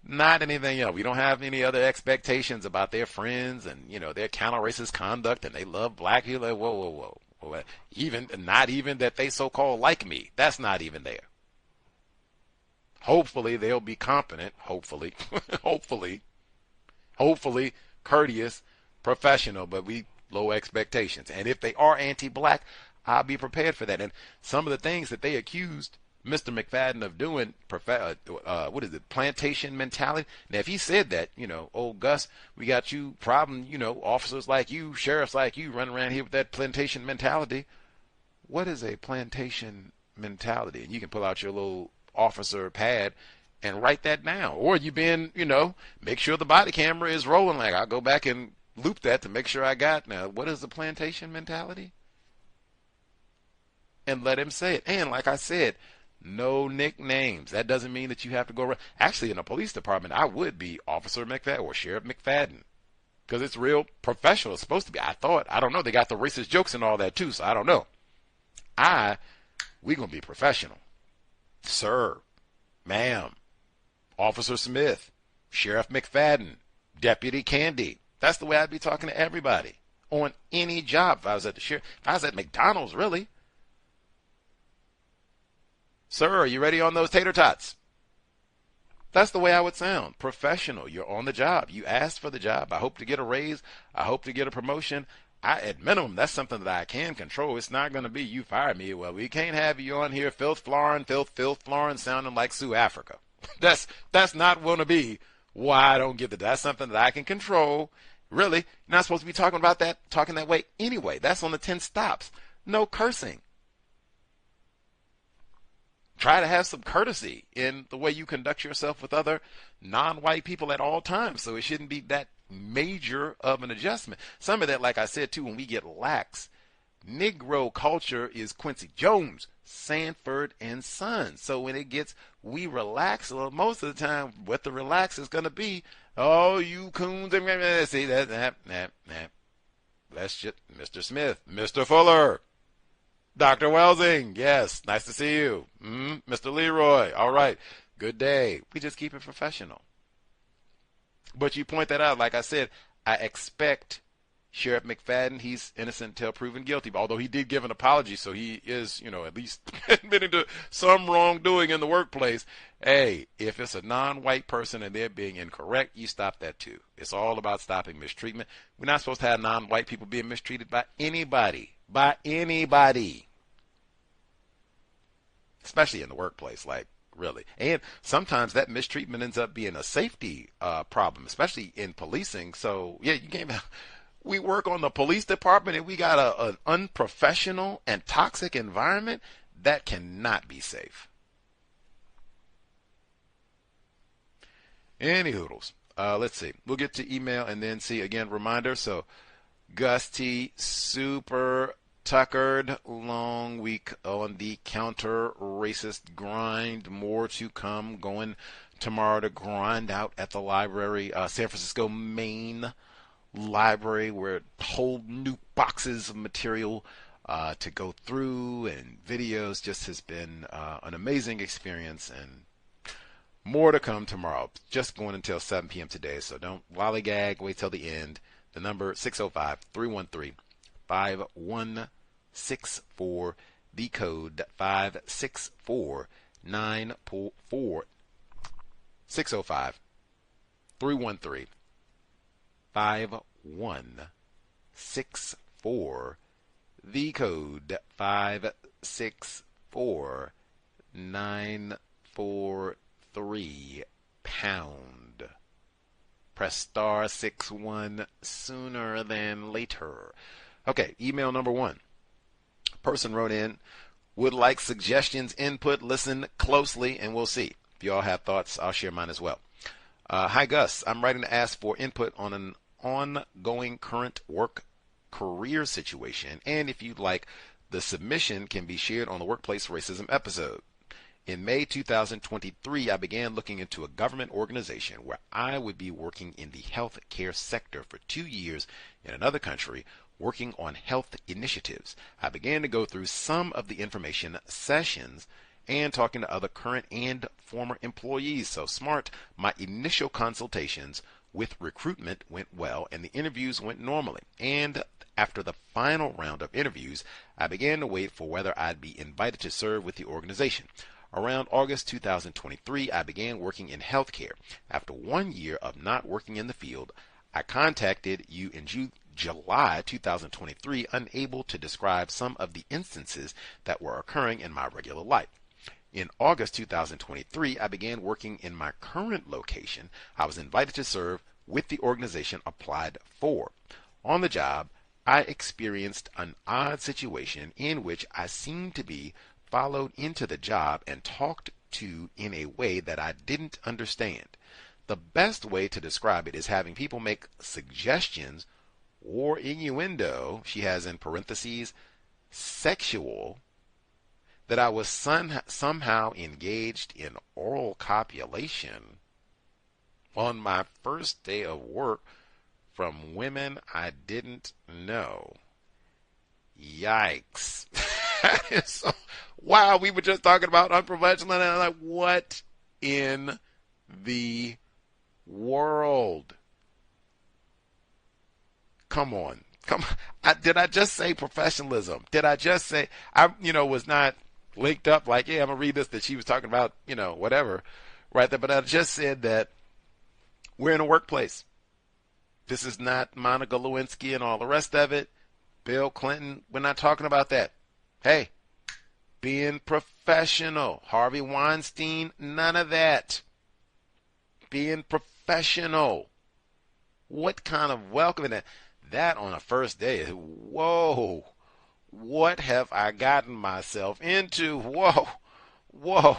Not anything else. We don't have any other expectations about their friends and, their counter-racist conduct and they love black people. Like, whoa. Not even that they so-called like me. That's not even there. Hopefully they'll be competent. Hopefully courteous, professional, but we low expectations. And if they are anti-black, I'll be prepared for that. And some of the things that they accused Mr. McFadden of doing, plantation mentality. Now, if he said that, oh, Gus, we got you problem, officers like you, sheriffs like you running around here with that plantation mentality. What is a plantation mentality? And you can pull out your little officer pad and write that down. Or you make sure the body camera is rolling. Like, I'll go back and loop that to make sure I got. Now, what is the plantation mentality? And let him say it. And like I said, no nicknames. That doesn't mean that you have to go around. Actually, in a police department, I would be Officer McFadden or Sheriff McFadden because it's real professional. It's supposed to be. I don't know. They got the racist jokes and all that too, so I don't know. We going to be professional. Sir, ma'am, Officer Smith, Sheriff McFadden, Deputy Candy. That's the way I'd be talking to everybody on any job. If I was at the sheriff, if I was at McDonald's, really. Sir, are you ready on those tater tots? That's the way I would sound. Professional. You're on the job. You asked for the job. I hope to get a raise. I hope to get a promotion. At minimum, that's something that I can control. It's not going to be you fire me. Well, we can't have you on here filth florin, sounding like Sue Africa. That's not going to be why I don't get that's something that I can control. Really, you're not supposed to be talking that way anyway. That's on the 10 stops. No cursing. Try to have some courtesy in the way you conduct yourself with other non-white people at all times. So it shouldn't be that major of an adjustment. Some of that, like I said too, when we get lax, Negro culture is Quincy Jones, Sanford and Son. So when we relax a little, most of the time, what the relax is going to be, oh, you coons, see that. let's just, Mr. Smith, Mr. Fuller, Dr. Welsing, yes, nice to see you. Mr. Leroy, all right, good day. We just keep it professional. But you point that out, like I said, I expect Sheriff McFadden, he's innocent until proven guilty, although he did give an apology, so he is, at least admitting to some wrongdoing in the workplace. Hey, if it's a non-white person and they're being incorrect, you stop that too. It's all about stopping mistreatment. We're not supposed to have non-white people being mistreated by anybody. Especially in the workplace, like, really. And sometimes that mistreatment ends up being a safety problem, especially in policing. So, yeah, you can't... We work on the police department and we got an unprofessional and toxic environment that cannot be safe. Any hoodles. Let's see. We'll get to email and then see again. Reminder. So Gus T, super tuckered, long week on the counter racist grind. More to come. Going tomorrow to grind out at the library, San Francisco, Maine library, where whole new boxes of material to go through and videos. Just has been an amazing experience, and more to come tomorrow. Just going until 7 p.m. today, so don't lollygag, wait till the end. The number 605-313-5164, the code 564944. 605-313-5164, the code 564943 pound. Press star 61 sooner than later. Okay, email number 1. Person wrote in, would like suggestions, input, listen closely, and we'll see. If you all have thoughts, I'll share mine as well. Hi, Gus. I'm writing to ask for input on an ongoing current work career situation, and if you'd like, the submission can be shared on the Workplace Racism episode. In May 2023, I began looking into a government organization where I would be working in the health care sector for 2 years in another country, working on health initiatives. I began to go through some of the information sessions and talking to other current and former employees. So smart. My initial consultations with recruitment went well, and the interviews went normally. And after the final round of interviews, I began to wait for whether I'd be invited to serve with the organization. Around August 2023, I began working in healthcare. After 1 year of not working in the field, I contacted you in July 2023, unable to describe some of the instances that were occurring in my regular life. In August 2023, I began working in my current location. I was invited to serve with the organization applied for. On the job, I experienced an odd situation in which I seemed to be followed into the job and talked to in a way that I didn't understand. The best way to describe it is having people make suggestions or innuendo, she has in parentheses, sexual, that I was somehow engaged in oral copulation on my first day of work from women I didn't know. Yikes. So, wow, we were just talking about unprofessional, and I'm like, what in the world? Come on. Did I just say professionalism? Did I just say, I was not linked up like, yeah, I'm going to read this, that she was talking about, whatever, right there. But I just said that we're in a workplace. This is not Monica Lewinsky and all the rest of it. Bill Clinton, we're not talking about that. Hey, being professional. Harvey Weinstein, none of that. Being professional. What kind of welcoming that on a first day? Whoa. What have I gotten myself into? Whoa.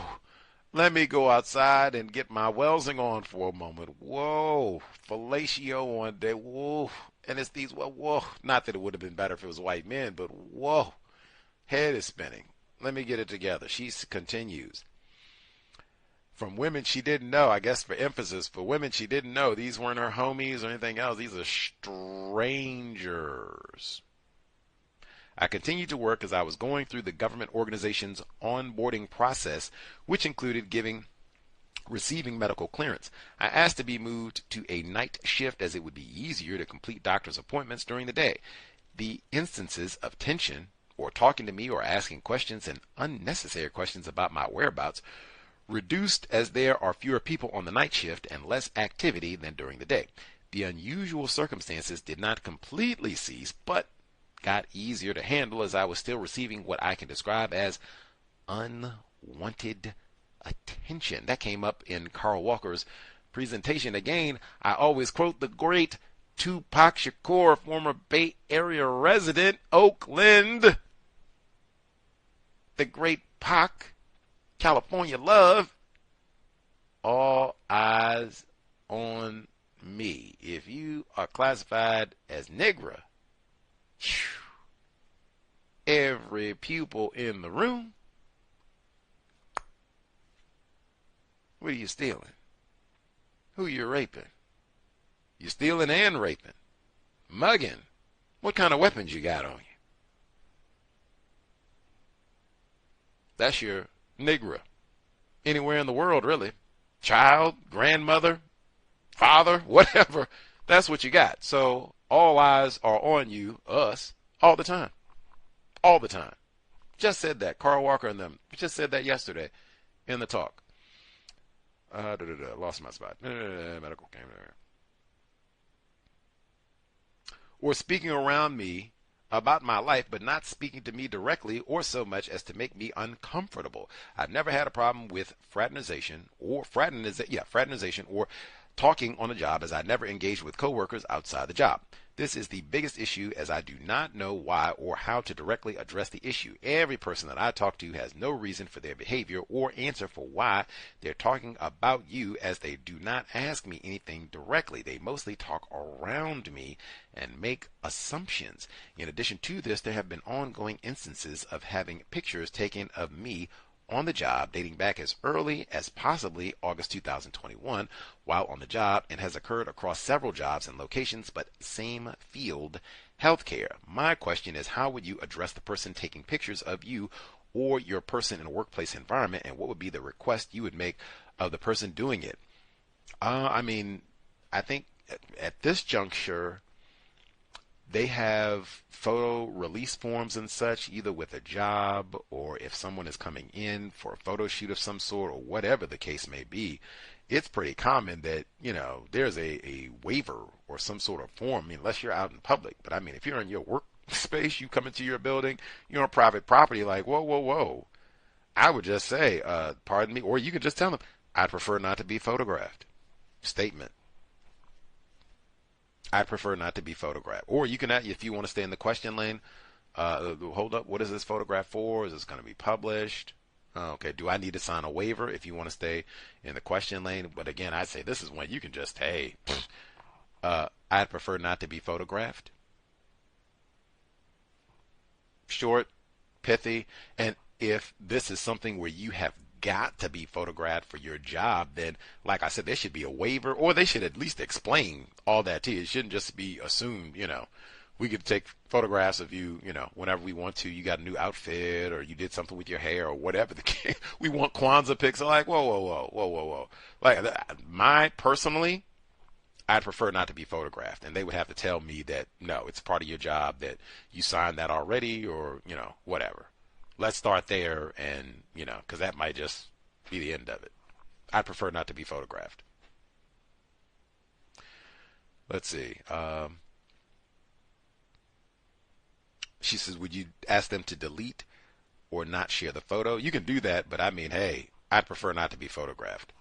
Let me go outside and get my Welsing on for a moment. Whoa. Fellatio on day. Whoa. And it's these, whoa. Not that it would have been better if it was white men, but whoa. Head is spinning. Let me get it together. She continues. from women she didn't know, I guess for emphasis, for women she didn't know. These weren't her homies or anything else. These are strangers. I continued to work as I was going through the government organization's onboarding process, which included receiving medical clearance. I asked to be moved to a night shift as it would be easier to complete doctor's appointments during the day. The instances of tension or talking to me or asking questions and unnecessary questions about my whereabouts reduced as there are fewer people on the night shift and less activity than during the day. The unusual circumstances did not completely cease, but got easier to handle as I was still receiving what I can describe as unwanted attention. That came up in Carl Walker's presentation. Again, I always quote the great Tupac Shakur, former Bay Area resident, Oakland. The great Pac, California love. All eyes on me. If you are classified as Negro, every pupil in the room, what are you stealing? Who you raping? You stealing and raping. Mugging. What kind of weapons you got on you? That's your Negro. Anywhere in the world, really. Child, grandmother, father, whatever. That's what you got. So all eyes are on you, us, all the time. All the time. Just said that. Carl Walker and them. Just said that yesterday in the talk. Lost my spot. Medical camera. Or speaking around me about my life, but not speaking to me directly or so much as to make me uncomfortable. I've never had a problem with fraternization or talking on a job, as I never engaged with coworkers outside the job. This is the biggest issue, as I do not know why or how to directly address the issue. Every person that I talk to has no reason for their behavior or answer for why they're talking about you, as they do not ask me anything directly. They mostly talk around me and make assumptions. In addition to this, there have been ongoing instances of having pictures taken of me on the job dating back as early as possibly August 2021 while on the job, and has occurred across several jobs and locations, but same field, healthcare. My question is, how would you address the person taking pictures of you or your person in a workplace environment, and what would be the request you would make of the person doing it? I think at this juncture, they have photo release forms and such, either with a job or if someone is coming in for a photo shoot of some sort or whatever the case may be. It's pretty common that, there's a waiver or some sort of form, unless you're out in public. But if you're in your workspace, you come into your building, you're on private property, like, whoa. I would just say, pardon me, or you could just tell them, I'd prefer not to be photographed. Statement. I'd prefer not to be photographed. Or you can, if you want to stay in the question lane, hold up, what is this photograph for? Is this going to be published? Okay, do I need to sign a waiver if you want to stay in the question lane? But again, I say this is when you can just, I'd prefer not to be photographed. Short, pithy, and if this is something where you have got to be photographed for your job, then like I said, there should be a waiver, or they should at least explain all that to you. It shouldn't just be assumed, we could take photographs of you, whenever we want to. You got a new outfit, or you did something with your hair, or whatever the case. We want Kwanzaa pics. Like, whoa. Like, personally, I'd prefer not to be photographed, and they would have to tell me that, no, it's part of your job, that you signed that already, or, whatever. Let's start there, and, because that might just be the end of it. I'd prefer not to be photographed. Let's see. She says, would you ask them to delete or not share the photo? You can do that, but hey, I'd prefer not to be photographed.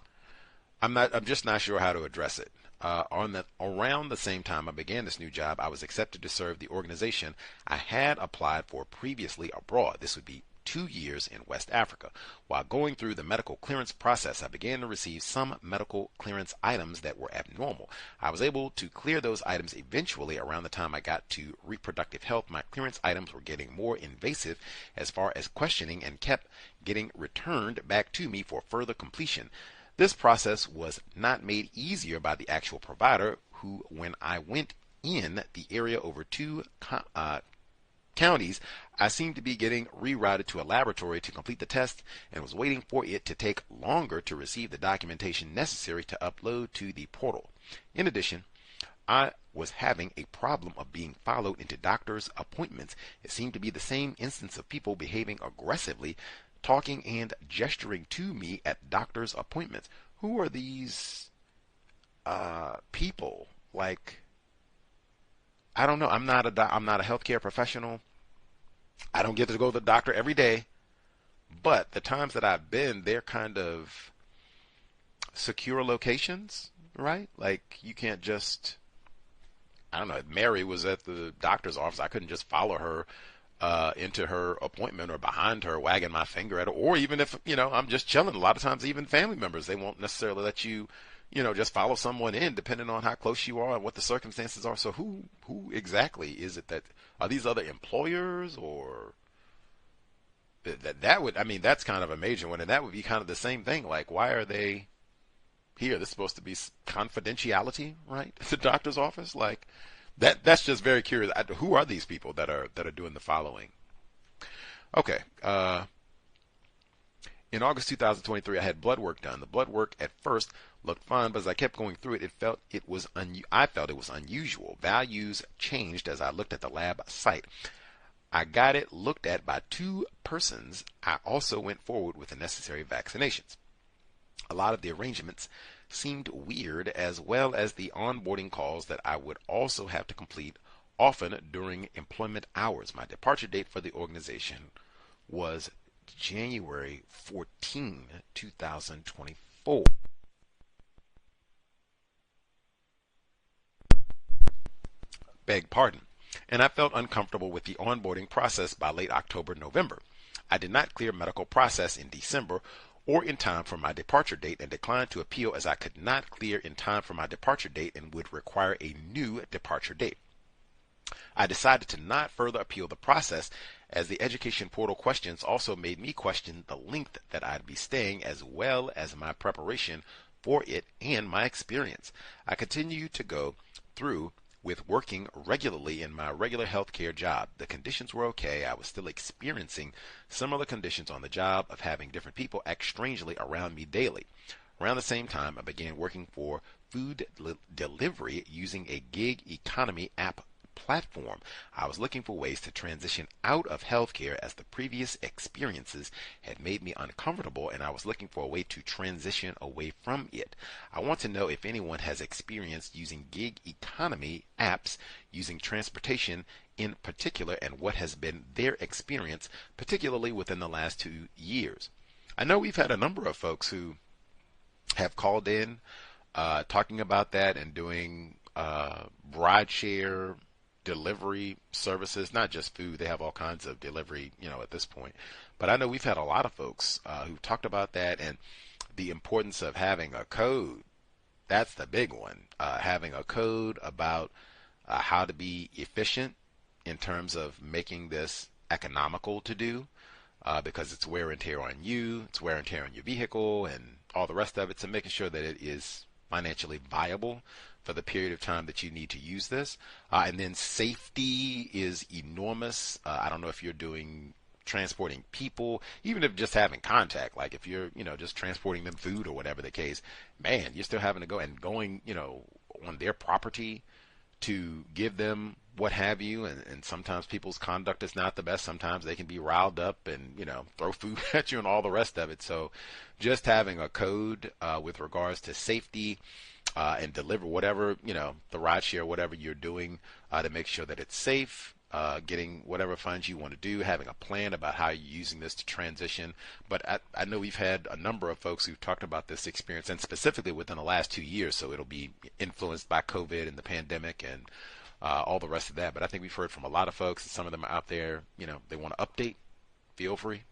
I'm just not sure how to address it. Around the same time I began this new job, I was accepted to serve the organization I had applied for previously abroad. This would be 2 years in West Africa. While going through the medical clearance process, I began to receive some medical clearance items that were abnormal. I was able to clear those items eventually. Around the time I got to reproductive health, my clearance items were getting more invasive as far as questioning, and kept getting returned back to me for further completion. This process was not made easier by the actual provider who, when I went in the area over two counties, I seemed to be getting rerouted to a laboratory to complete the test and was waiting for it to take longer to receive the documentation necessary to upload to the portal. In addition, I was having a problem of being followed into doctor's appointments. It seemed to be the same instance of people behaving aggressively, talking and gesturing to me at doctor's appointments. Who are these people? Like, I don't know. I'm not a healthcare professional. I don't get to go to the doctor every day. But the times that I've been, they're kind of secure locations, right? Like, you can't just, I don't know, if Mary was at the doctor's office, I couldn't just follow her into her appointment or behind her wagging my finger at her. Or even if, I'm just chilling. A lot of times even family members, they won't necessarily let you, just follow someone in depending on how close you are and what the circumstances are. So who exactly is it that, are these other employers or that would, that's kind of a major one. And that would be kind of the same thing. Like, why are they here? This is supposed to be confidentiality, right? The doctor's office. Like, that's just very curious. Who are these people that are doing the following? Okay. In August 2023, I had blood work done. The blood work at first looked fine, but as I kept going through it, I felt it was unusual. Values changed as I looked at the lab site. I got it looked at by two persons. I also went forward with the necessary vaccinations. A lot of the arrangements seemed weird, as well as the onboarding calls that I would also have to complete, often during employment hours. My departure date for the organization was January 14, 2024. Beg pardon. And I felt uncomfortable with the onboarding process by late October, November. I did not clear medical process in December or in time for my departure date and declined to appeal as I could not clear in time for my departure date and would require a new departure date. I decided to not further appeal the process as the education portal questions also made me question the length that I'd be staying as well as my preparation for it and my experience. I continue to go through with working regularly in my regular healthcare job. The conditions were okay. I was still experiencing similar conditions on the job of having different people act strangely around me daily. Around the same time, I began working for food delivery using a gig economy app platform. I was looking for ways to transition out of healthcare as the previous experiences had made me uncomfortable, and I was looking for a way to transition away from it. I want to know if anyone has experienced using gig economy apps using transportation in particular, and what has been their experience, particularly within the last 2 years. I know we've had a number of folks who have called in talking about that and doing rideshare delivery services, not just food. They have all kinds of delivery, at this point. But I know we've had a lot of folks who talked about that and the importance of having a code. That's the big one. Having a code about how to be efficient in terms of making this economical to do, because it's wear and tear on you, it's wear and tear on your vehicle, and all the rest of it. So making sure that it is financially viable for the period of time that you need to use this. And then safety is enormous. I don't know if you're transporting people, even if just having contact, like if you're, just transporting them food or whatever the case, man, you're still having to going, on their property to give them what have you. And sometimes people's conduct is not the best. Sometimes they can be riled up and, throw food at you and all the rest of it. So just having a code with regards to safety, and deliver whatever, the rideshare, whatever you're doing to make sure that it's safe, getting whatever funds you want to do, having a plan about how you're using this to transition. But I know we've had a number of folks who've talked about this experience, and specifically within the last 2 years, so it'll be influenced by COVID and the pandemic and all the rest of that. But I think we've heard from a lot of folks, and some of them are out there, they want to update. Feel free.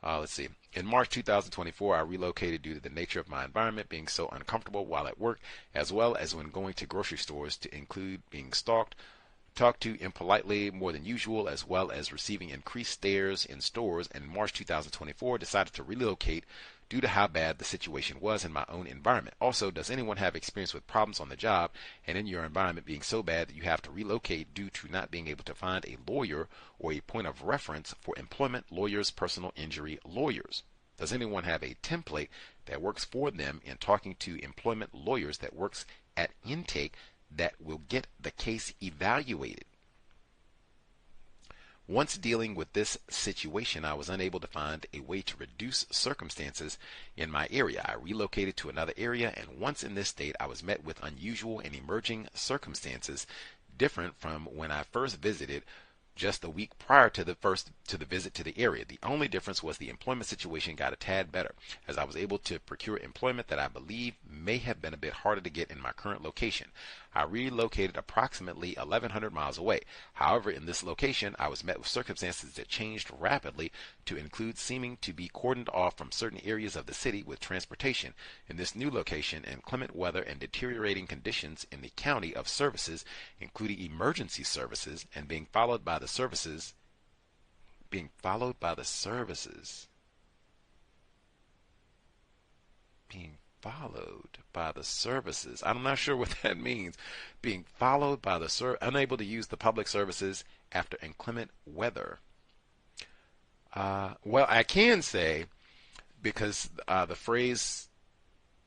Let's see. In March 2024, I relocated due to the nature of my environment being so uncomfortable while at work, as well as when going to grocery stores, to include being stalked, talked to impolitely more than usual, as well as receiving increased stares in stores. In March 2024, decided to relocate due to how bad the situation was in my own environment. Also, does anyone have experience with problems on the job and in your environment being so bad that you have to relocate due to not being able to find a lawyer or a point of reference for employment lawyers, personal injury lawyers? Does anyone have a template that works for them in talking to employment lawyers that works at intake that will get the case evaluated? Once dealing with this situation, I was unable to find a way to reduce circumstances in my area. I relocated to another area, and once in this state, I was met with unusual and emerging circumstances different from when I first visited just a week prior to the visit to the area. The only difference was the employment situation got a tad better, as I was able to procure employment that I believe may have been a bit harder to get in my current location. I relocated approximately 1,100 miles away. However, in this location, I was met with circumstances that changed rapidly to include seeming to be cordoned off from certain areas of the city with transportation. In this new location, inclement weather and deteriorating conditions in the county of services, including emergency services, and being followed by the services. I'm not sure what that means. Being followed by the unable to use the public services after inclement weather. Well, I can say, because the phrase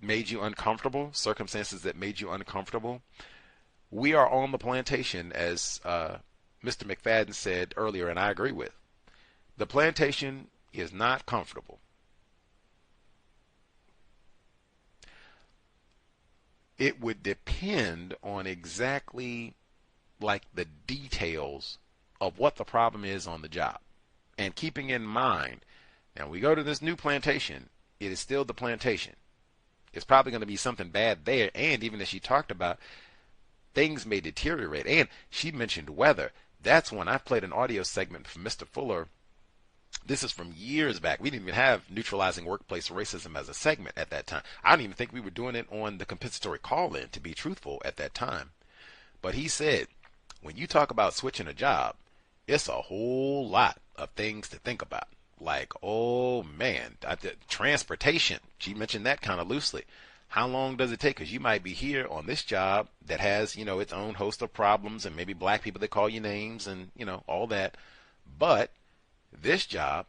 made you uncomfortable, circumstances that made you uncomfortable, we are on the plantation, as Mr. McFadden said earlier, and I agree with. The plantation is not comfortable. It would depend on exactly like the details of what the problem is on the job. And keeping in mind, now we go to this new plantation, it is still the plantation. It's probably going to be something bad there, and even as she talked about, things may deteriorate. And she mentioned weather. That's when I played an audio segment from Mr. Fuller. This is from years back. We didn't even have Neutralizing Workplace Racism as a segment at that time. I don't even think we were doing it on the compensatory call-in, to be truthful, at that time. But he said, when you talk about switching a job, it's a whole lot of things to think about. Like, oh man, transportation. She mentioned that kind of loosely. How long does it take? Because you might be here on this job that has, its own host of problems, and maybe black people that call you names and, all that. But this job,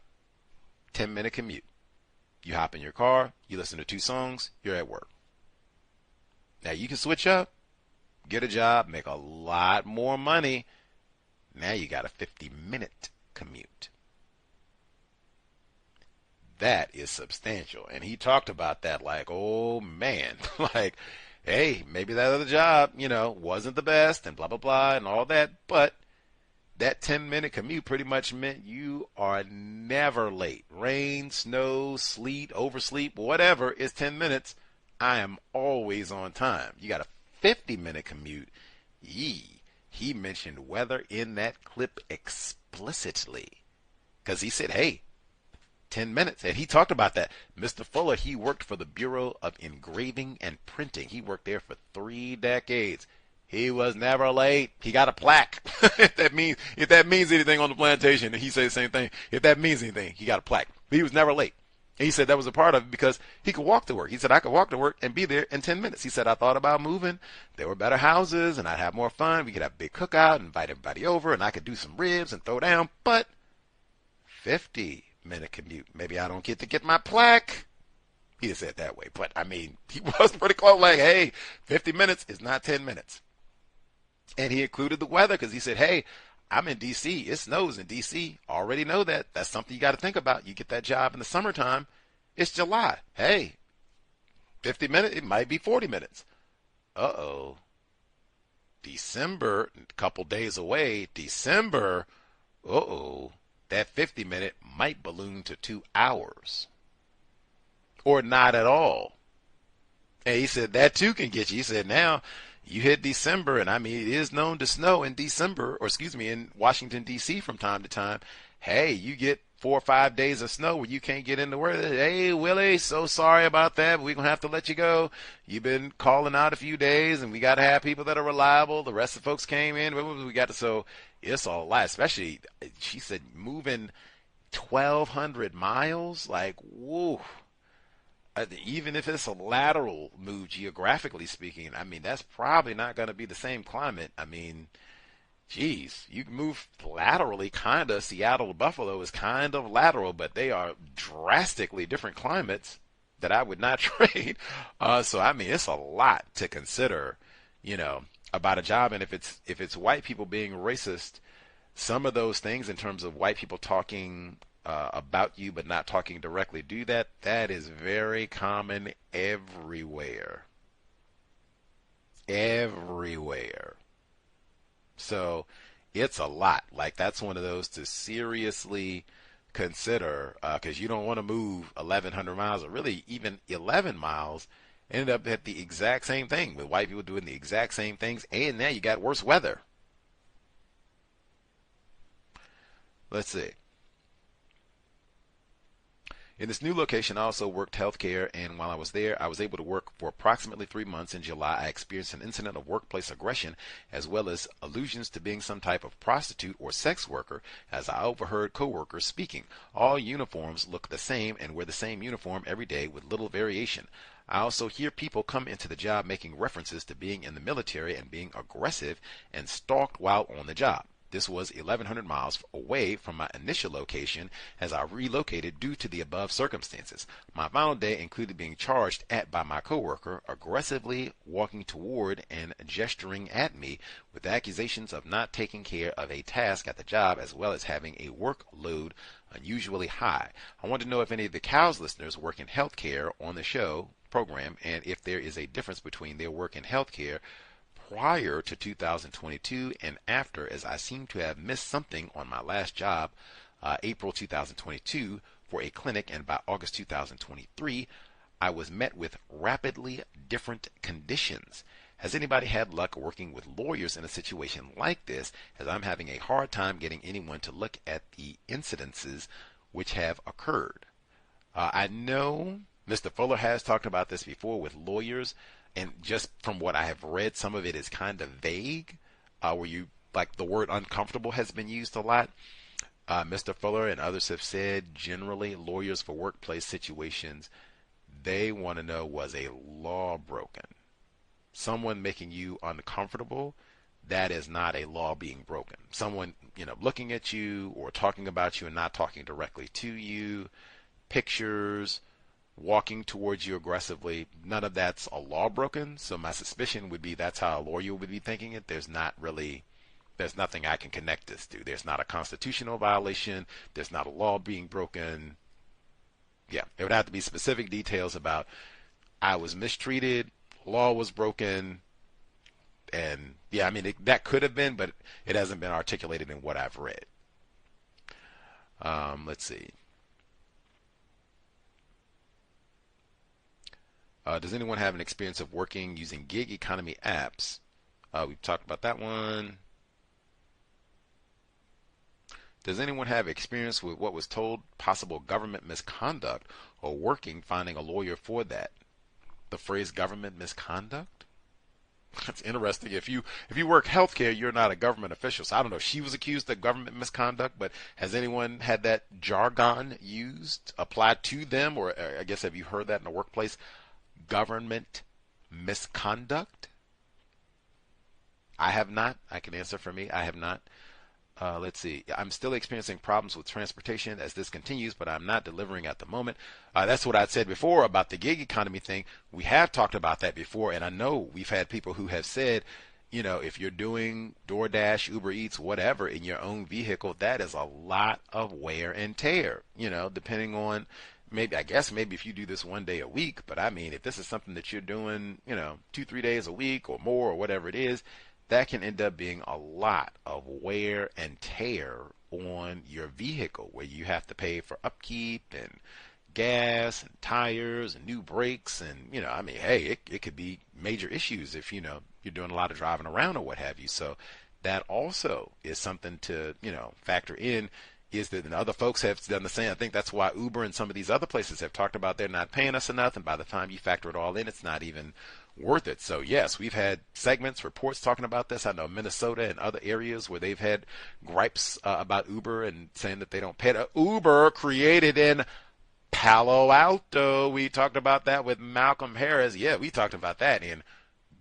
10-minute commute. You hop in your car, you listen to 2 songs, you're at work. Now you can switch up, get a job, make a lot more money. Now you got a 50-minute commute. That is substantial. And he talked about that like, oh man, like, hey, maybe that other job, wasn't the best and blah, blah, blah and all that. But that 10-minute commute pretty much meant you are never late. Rain, snow, sleet, oversleep, whatever, it's 10 minutes. I am always on time. You got a 50-minute commute. He mentioned weather in that clip explicitly. Because he said, hey, 10 minutes. And he talked about that. Mr. Fuller, he worked for the Bureau of Engraving and Printing. He worked there for 3 decades. He was never late. He got a plaque. If that means anything on the plantation, and he said the same thing. If that means anything, he got a plaque. But he was never late. And he said that was a part of it because he could walk to work. He said, I could walk to work and be there in 10 minutes. He said, I thought about moving. There were better houses, and I'd have more fun. We could have a big cookout, invite everybody over, and I could do some ribs and throw down. But 50-minute commute. Maybe I don't get to get my plaque. He didn't say it that way, but I mean, he was pretty close. Like, hey, 50 minutes is not 10 minutes. And he included the weather because he said, hey, I'm in D.C. It snows in D.C. Already know that. That's something you got to think about. You get that job in the summertime. It's July. Hey, 50 minutes, it might be 40 minutes. Uh-oh. December, a couple days away. December, uh-oh. That 50-minute might balloon to 2 hours. Or not at all. And he said that too can get you. He said now you hit December, and I mean, it is known to snow in December, or excuse me, in Washington, D.C. from time to time. Hey, you get 4 or 5 days of snow where you can't get into work. Hey, Willie, so sorry about that, but we're going to have to let you go. You've been calling out a few days, and we got to have people that are reliable. The rest of the folks came in. We got to, so it's a lot, especially, she said, moving 1,200 miles. Like, whoa. even if it's a lateral move geographically speaking, I mean, that's probably not going to be the same climate. I mean, geez, you can move laterally, kind of. Seattle to Buffalo is kind of lateral, but they are drastically different climates that I would not trade. So, I mean, it's a lot to consider, about a job. And if it's white people being racist, some of those things in terms of white people talking about you but not talking directly that is very common everywhere. So it's a lot. Like, that's one of those to seriously consider, because you don't want to move 1,100 miles or really even 11 miles, end up at the exact same thing with white people doing the exact same things, and now you got worse weather. Let's see. In this new location, I also worked healthcare, and while I was there, I was able to work for approximately 3 months. In July, I experienced an incident of workplace aggression, as well as allusions to being some type of prostitute or sex worker, as I overheard coworkers speaking. All uniforms look the same and wear the same uniform every day with little variation. I also hear people come into the job making references to being in the military and being aggressive and stalked while on the job. This was 1,100 miles away from my initial location as I relocated due to the above circumstances. My final day included being charged at by my coworker, aggressively walking toward and gesturing at me with accusations of not taking care of a task at the job, as well as having a workload unusually high. I want to know if any of the C.O.W.S listeners work in healthcare on the show program, and if there is a difference between their work in healthcare prior to 2022 and after, as I seem to have missed something on my last job, April 2022, for a clinic, and by August 2023, I was met with rapidly different conditions. Has anybody had luck working with lawyers in a situation like this, as I'm having a hard time getting anyone to look at the incidences which have occurred? I know Mr. Fuller has talked about this before with lawyers, and just from what I have read, some of it is kind of vague, where you, like, the word uncomfortable has been used a lot. Mr. Fuller and others have said, generally, lawyers for workplace situations, they want to know, was a law broken? Someone making you uncomfortable, that is not a law being broken. Someone, looking at you or talking about you and not talking directly to you, pictures, walking towards you aggressively, none of that's a law broken. So my suspicion would be that's how a lawyer would be thinking it. There's nothing I can connect this to. There's not a constitutional violation. There's not a law being broken. Yeah, there would have to be specific details about I was mistreated, law was broken, and yeah, I mean, that could have been, but it hasn't been articulated in what I've read. Let's see. Does anyone have an experience of working using gig economy apps? We've talked about that one. Does anyone have experience with what was told possible government misconduct, or working finding a lawyer for that? The phrase government misconduct? That's interesting. If you work healthcare, you're not a government official. So I don't know if she was accused of government misconduct, but has anyone had that jargon used, applied to them, or I guess have you heard that in the workplace? Government misconduct? I have not. I can answer for me. I have not. Let's see. I'm still experiencing problems with transportation as this continues, but I'm not delivering at the moment. That's what I said before about the gig economy thing. We have talked about that before, and I know we've had people who have said, if you're doing DoorDash, Uber Eats, whatever in your own vehicle, that is a lot of wear and tear, depending on maybe if you do this 1 day a week, but I mean, if this is something that you're doing, 2-3 days a week or more or whatever it is, that can end up being a lot of wear and tear on your vehicle, where you have to pay for upkeep and gas and tires and new brakes. And, I mean, hey, it could be major issues if, you're doing a lot of driving around or what have you. So that also is something to, factor in. Is that, and other folks have done the same. I think that's why Uber and some of these other places have talked about they're not paying us enough, and by the time you factor it all in, it's not even worth it. So yes, we've had segments, reports talking about this. I know Minnesota and other areas where they've had gripes about Uber and saying that they don't pay. Uber created in Palo Alto. We talked about that with Malcolm Harris. Yeah, we talked about that in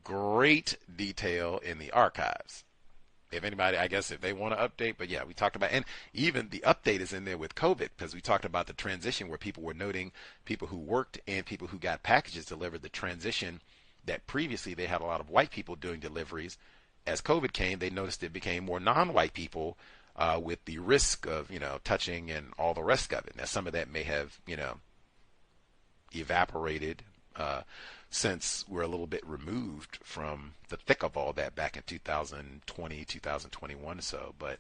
great detail in the archives. If anybody, I guess if they want to update, but yeah, we talked about, and even the update is in there with COVID, because we talked about the transition where people were noting people who worked and people who got packages delivered, the transition that previously they had a lot of white people doing deliveries. As COVID came, they noticed it became more non-white people with the risk of, touching and all the rest of it. Now, some of that may have, evaporated since we're a little bit removed from the thick of all that back in 2020, 2021 or so. But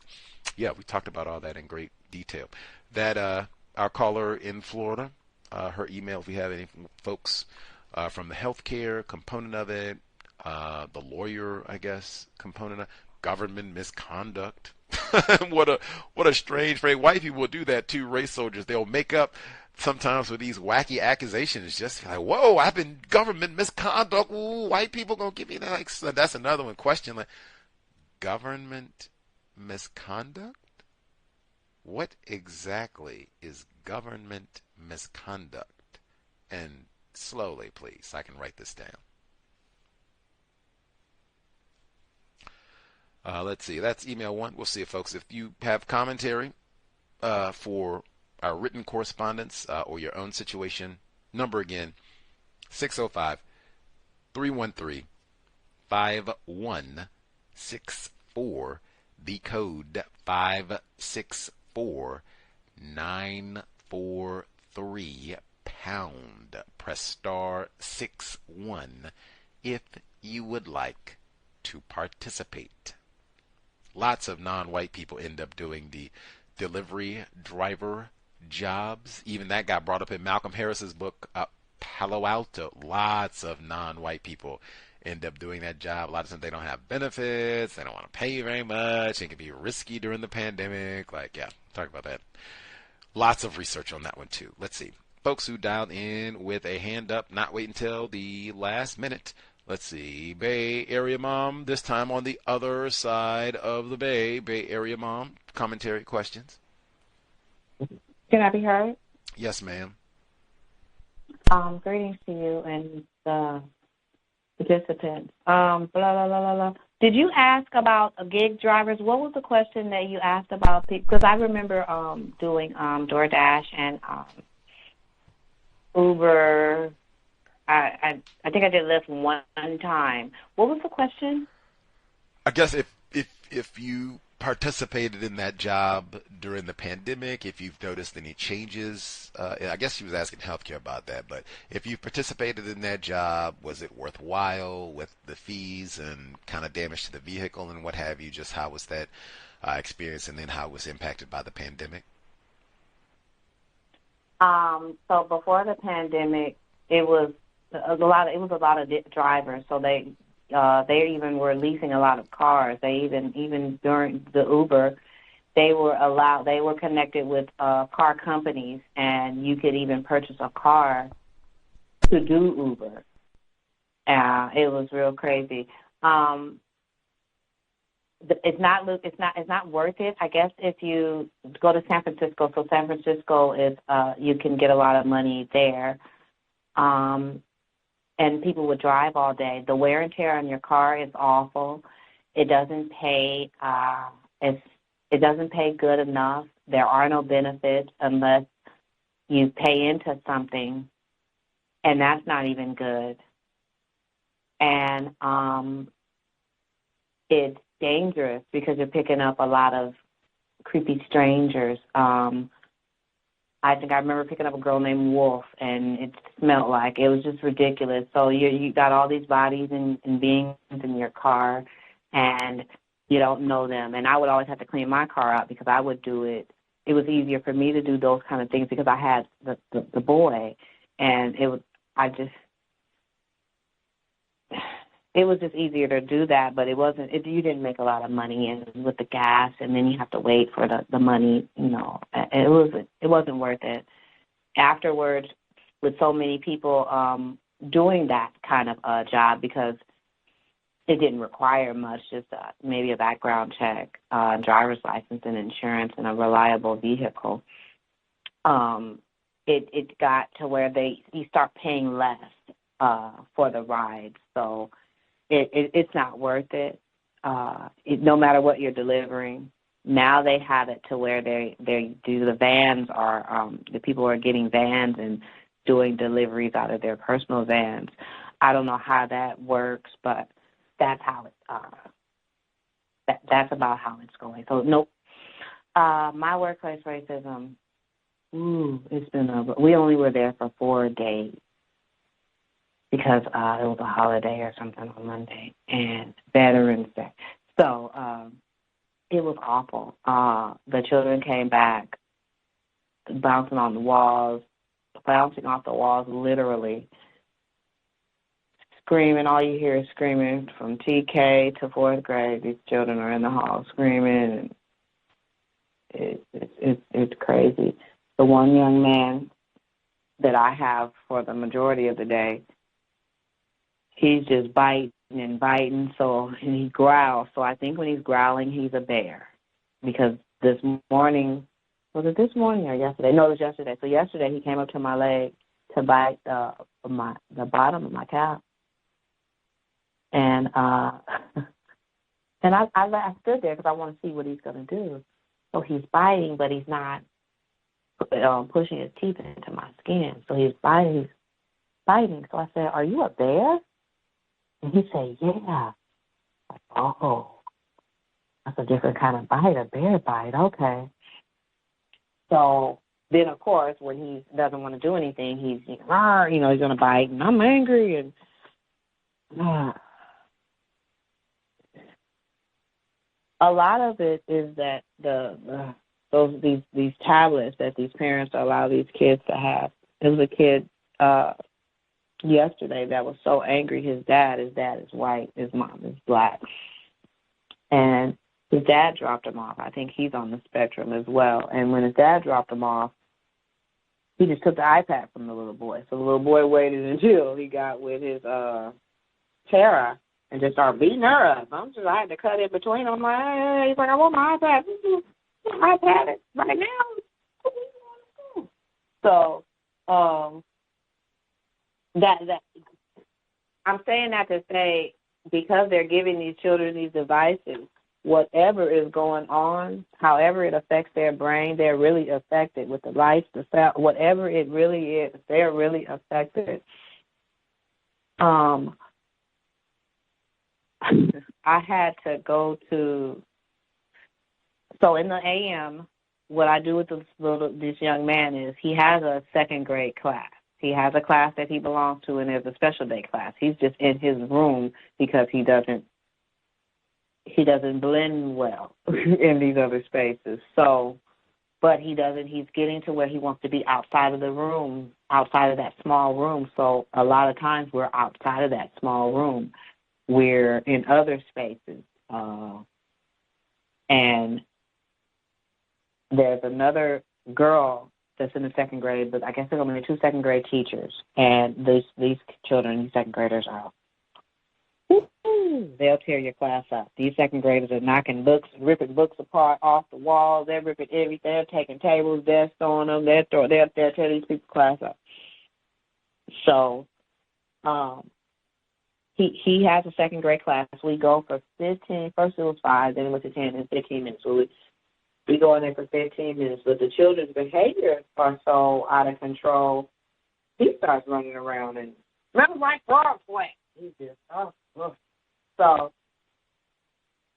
yeah, we talked about all that in great detail. That our caller in Florida, her email, if we have any folks from the healthcare component of it, the lawyer, I guess, component of government misconduct. What a strange phrase. White people will do that too, race soldiers. They'll make up sometimes with these wacky accusations, just like, whoa, I've been government misconduct. Ooh, white people gonna give me that. Like, so that's another one. Question, like, government misconduct? What exactly is government misconduct? And slowly, please, so I can write this down. Let's see. That's email one. We'll see if folks, if you have commentary for our written correspondence or your own situation, number again, 605-313-5164. The code 564943 pound. Press star 61 if you would like to participate. Lots of non-white people end up doing the delivery driver jobs. Even that got brought up in Malcolm Harris's book, Palo Alto. Lots of non-white people end up doing that job. A lot of times they don't have benefits. They don't want to pay very much. It can be risky during the pandemic. Like, yeah, talk about that. Lots of research on that one too. Let's see. Folks who dialed in with a hand up, not wait until the last minute. Let's see. Bay Area Mom, this time on the other side of the Bay. Bay Area Mom, commentary, questions? Can I be heard? Yes, ma'am. Greetings to you and the participants. Blah, blah, blah, blah, blah. Did you ask about gig drivers? What was the question that you asked about? Because I remember doing DoorDash and Uber. I think I did Lyft one time. What was the question? I guess if you participated in that job during the pandemic, if you've noticed any changes, I guess she was asking healthcare about that, but if you participated in that job, was it worthwhile with the fees and kind of damage to the vehicle and what have you? Just how was that experience, and then how it was impacted by the pandemic? So before the pandemic, it was a lot of drivers, so they even were leasing a lot of cars. They even during the Uber, they were connected with car companies, and you could even purchase a car to do Uber. It was real crazy. It's not worth it. I guess if you go to San Francisco, so San Francisco is you can get a lot of money there. And people would drive all day. The wear and tear on your car is awful. It doesn't pay. It doesn't pay good enough. There are no benefits unless you pay into something, and that's not even good. And it's dangerous because you're picking up a lot of creepy strangers. I think I remember picking up a girl named Wolf, and it smelled like it was just ridiculous. So you got all these bodies and beings in your car, and you don't know them. And I would always have to clean my car out because I would do it. It was easier for me to do those kind of things because I had the boy, and it was just easier to do that. But it wasn't. You didn't make a lot of money, and with the gas, and then you have to wait for the money. It wasn't worth it. Afterwards, with so many people doing that kind of job, because it didn't require much, just maybe a background check, driver's license and insurance, and a reliable vehicle. it got to where you start paying less for the rides. So it's not worth it. No matter what you're delivering. Now they have it to where they do the vans are the people are getting vans and doing deliveries out of their personal vans. I don't know how that works, but that's how that's about how it's going. So nope. My workplace racism. It's been we only were there for 4 days because it was a holiday or something on Monday and Veterans Day. So it was awful. The children came back bouncing off the walls, literally. Screaming, all you hear is screaming from TK to 4th grade. These children are in the hall screaming. It's crazy. The one young man that I have for the majority of the day, he's just biting and biting, and he growls. So I think when he's growling, he's a bear. Because this morning, was it this morning or yesterday? No, it was yesterday. So yesterday he came up to my leg to bite the bottom of my calf. And I stood there because I want to see what he's going to do. So he's biting, but he's not pushing his teeth into my skin. So he's biting. So I said, "Are you a bear?" And he said, "Yeah." Like, oh, that's a different kind of bite, a bear bite. Okay. So then, of course, when he doesn't want to do anything, he's he's going to bite, and I'm angry, and a lot of it is that these tablets that these parents allow these kids to have. There was a kid yesterday that was so angry. His dad is white, his mom is black, and his dad dropped him off. I think he's on the spectrum as well. And when his dad dropped him off, he just took the iPad from the little boy. So the little boy waited until he got with his Tara and just started beating her up. I had to cut in between. I'm like, hey. He's like, I want my iPad. My iPad right now. So that I'm saying that to say, because they're giving these children these devices, whatever is going on, however it affects their brain, they're really affected with the lights, the sound, whatever it really is, they're really affected. I had to go to, so in the AM, what I do with this young man is he has a 2nd grade class. He has a class that he belongs to, and there's a special day class. He's just in his room because he doesn't blend well in these other spaces. So, but he's getting to where he wants to be outside of the room, outside of that small room. So a lot of times we're outside of that small room. We're in other spaces. And there's another girl that's in the 2nd grade, but I guess there's only 2 2nd grade teachers. And these children, these 2nd graders are, they'll tear your class up. These 2nd graders are knocking books, ripping books apart off the walls. They're ripping everything. They're taking tables, they're throwing them. They'll tear these people's class up. So, he has a 2nd grade class. We go for 15. First it was 5, then it went to 10 and 15 minutes. So we go in there for 15 minutes. But the children's behaviors are so out of control. He starts running around and smells like frog sweat. He's just So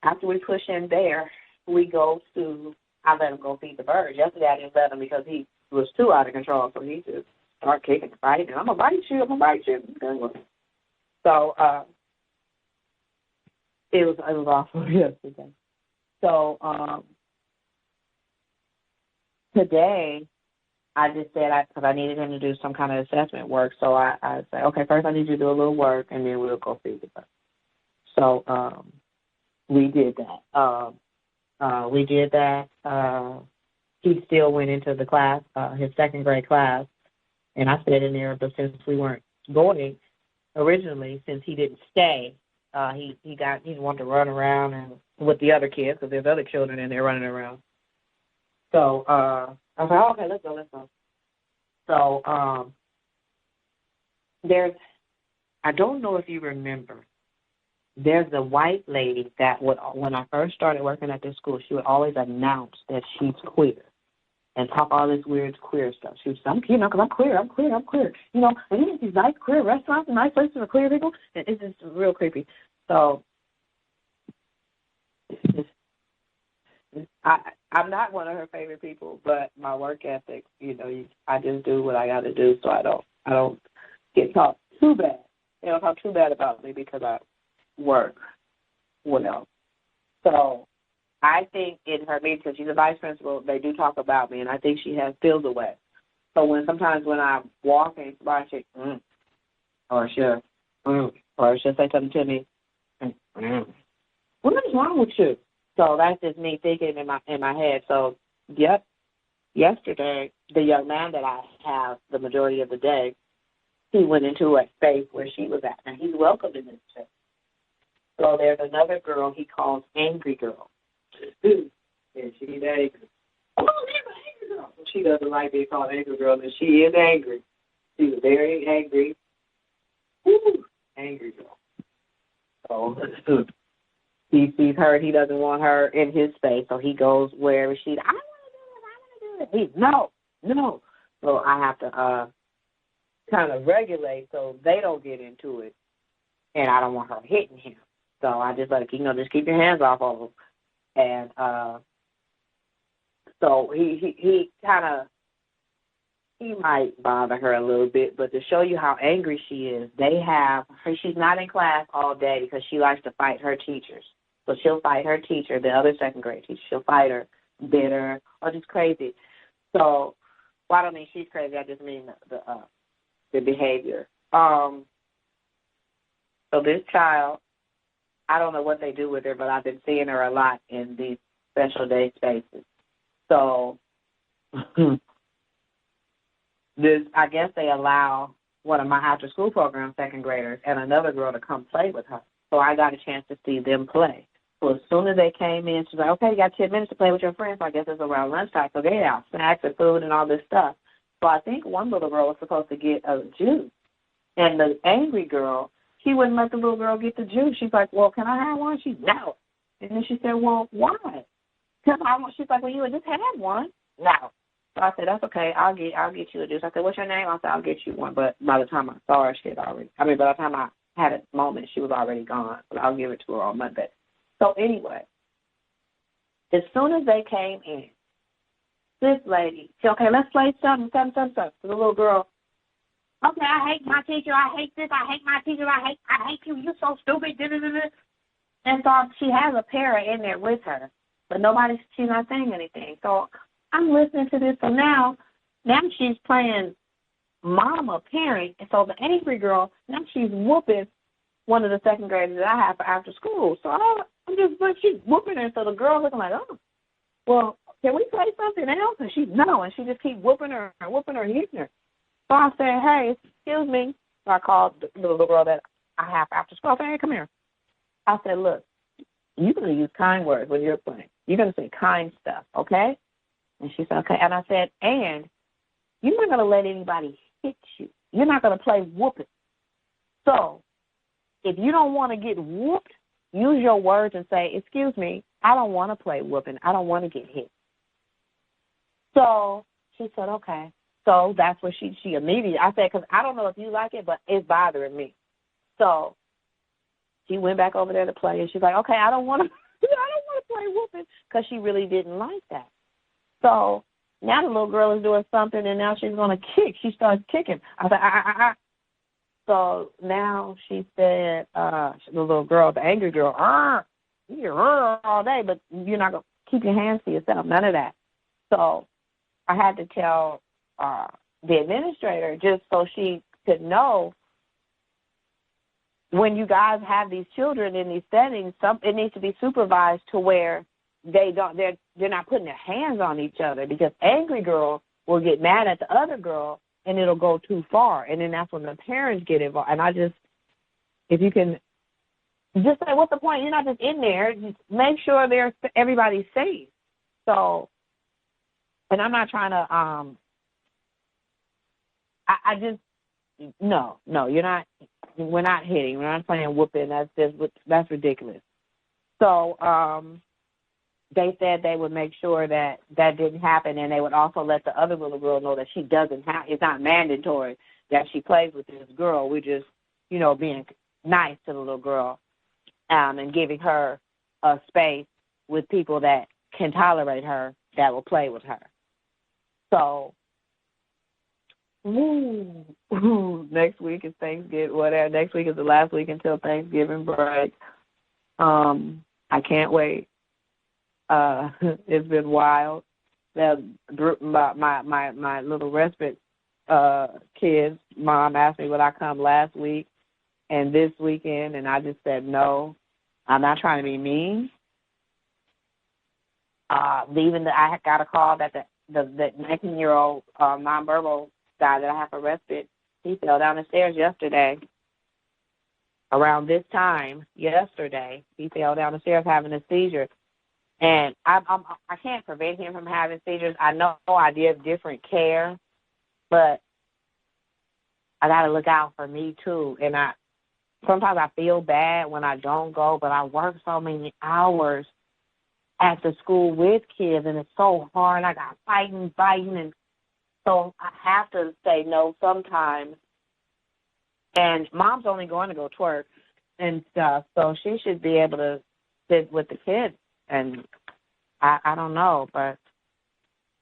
after we push him there, we go to. I let him go feed the birds. Yesterday I didn't let him because he was too out of control. So he just started kicking, fighting. I'm gonna bite you. So it was awful yesterday. So today I just said, because I needed him to do some kind of assessment work, so I said, okay, first I need you to do a little work, and then we'll go feed the bird. So we did that. He still went into the class, his 2nd grade class, and I stayed in there, but since we weren't going originally, since he didn't stay, he wanted to run around and with the other kids, because there's other children in there running around. So I was like, okay, let's go. So I don't know if you remember, there's a white lady that when I first started working at this school, she would always announce that she's queer and talk all this weird queer stuff. She would say, because I'm queer. You know, and you have these nice queer restaurants and nice places for queer people. And it's just real creepy. So I'm not one of her favorite people, but my work ethic, I just do what I got to do, so I don't get talked too bad. They don't talk too bad about me because I work well. So I think in her meetings, because she's a vice principal, they do talk about me, and I think she feels a way. So sometimes when I walk and somebody say, or she'll say something to me, what is wrong with you? So that's just me thinking in my head. So, yesterday, the young man that I have the majority of the day, he went into a space where she was at, and he's welcome in this space. So there's another girl he calls Angry Girl. And she's angry. Oh, there's an angry girl. She doesn't like being called Angry Girl, and she is angry. She's very angry. Woo, angry girl. So he sees her, he doesn't want her in his space, so he goes wherever she's, I want to do this. No. So I have to kind of regulate so they don't get into it, and I don't want her hitting him. So I just let her, just keep your hands off of him. And so he might bother her a little bit, but to show you how angry she is, she's not in class all day because she likes to fight her teachers. So she'll fight her teacher, the other second grade teacher. She'll fight her, bitter, or just crazy. So, I don't mean she's crazy. I just mean the behavior. So this child, I don't know what they do with her, but I've been seeing her a lot in these special day spaces. So I guess they allow one of my after-school program second graders and another girl to come play with her. So I got a chance to see them play. So as soon as they came in, she's like, okay, you got 10 minutes to play with your friends. So I guess it's around lunchtime. So they had snacks and food and all this stuff. So I think one little girl was supposed to get a juice. And the angry girl, she wouldn't let the little girl get the juice. She's like, well, can I have one? She's, no. And then she said, well, why? She's like, well, you had just had one. No. So I said, that's okay. I'll get you a juice. I said, what's your name? I said, I'll get you one. But by the time I saw her, by the time I had a moment, she was already gone. But I'll give it to her on Monday. So anyway, as soon as they came in, this lady said, okay, let's play something. So the little girl, okay, I hate my teacher. I hate this. I hate my teacher. I hate you. You're so stupid. And so she has a parent in there with her, but she's not saying anything. So I'm listening to this. So now she's playing mama parent. And so the angry girl, now she's whooping one of the second graders that I have for after school. So she's whooping her. So the girl looking like, oh, well, can we play something else? And she's no. And she just keeps whooping her, hitting her. So I said, hey, excuse me. So I called the little girl that I have after school. I said, hey, come here. I said, look, you're going to use kind words when you're playing. You're going to say kind stuff, okay? And she said, okay. And I said, and you're not going to let anybody hit you. You're not going to play whooping. So if you don't want to get whooped, use your words and say, excuse me, I don't want to play whooping. I don't want to get hit. So she said, okay. So that's what she immediately, I said, because I don't know if you like it, but it's bothering me. So she went back over there to play, and she's like, okay, I don't want to play whooping, because she really didn't like that. So now the little girl is doing something, and now she's going to kick. She starts kicking. I said, So now she said, the little girl, the angry girl, you're all day, but you're not going to keep your hands to yourself, none of that. So I had to tell the administrator just so she could know when you guys have these children in these settings, it needs to be supervised to where they're not putting their hands on each other, because angry girl will get mad at the other girl and it'll go too far, and then that's when the parents get involved. And if you can just say, what's the point? You're not just in there. Just make sure everybody's safe. So, and I'm not trying to I just, no, you're not, we're not hitting. We're not playing whooping. That's ridiculous. So they said they would make sure that didn't happen, and they would also let the other little girl know that she doesn't have, it's not mandatory that she plays with this girl. We're just, being nice to the little girl and giving her a space with people that can tolerate her, that will play with her. So, next week is Thanksgiving, whatever. Next week is the last week until Thanksgiving break. I can't wait. It's been wild. My little respite kids' mom asked me would I come last week and this weekend, and I just said no. I'm not trying to be mean. I got a call that the 19-year-old nonverbal guy that I have for respite, he fell down the stairs yesterday. Around this time yesterday, he fell down the stairs having a seizure. And I can't prevent him from having seizures. I know I give different care, but I got to look out for me too. And sometimes I feel bad when I don't go, but I work so many hours at the school with kids, and it's so hard. I got fighting, and so I have to say no sometimes. And Mom's only going to go twerk and stuff, so she should be able to sit with the kids. And I don't know, but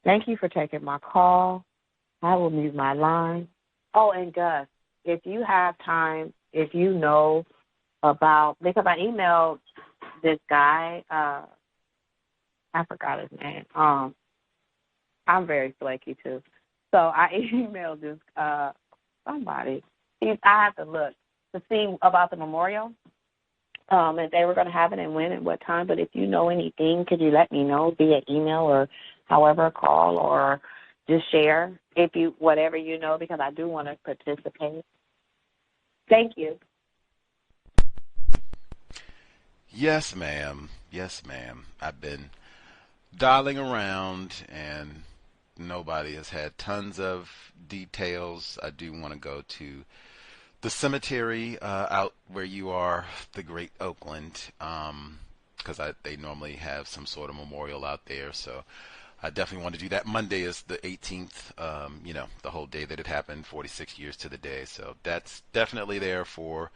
thank you for taking my call. I will mute my line. Oh, and Gus, if you have time, if you know about, because I emailed this guy, I forgot his name. I'm very flaky too. So I emailed this somebody. I have to look to see about the memorial. If they were going to have it and when and what time. But if you know anything, could you let me know via email or however, call or just share whatever you know, because I do want to participate. Thank you. Yes, ma'am. I've been dialing around and nobody has had tons of details. I do want to go to the cemetery out where you are, the Great Oakland, because they normally have some sort of memorial out there. So I definitely want to do that. Monday is the 18th, the whole day that it happened, 46 years to the day. So that's definitely there for,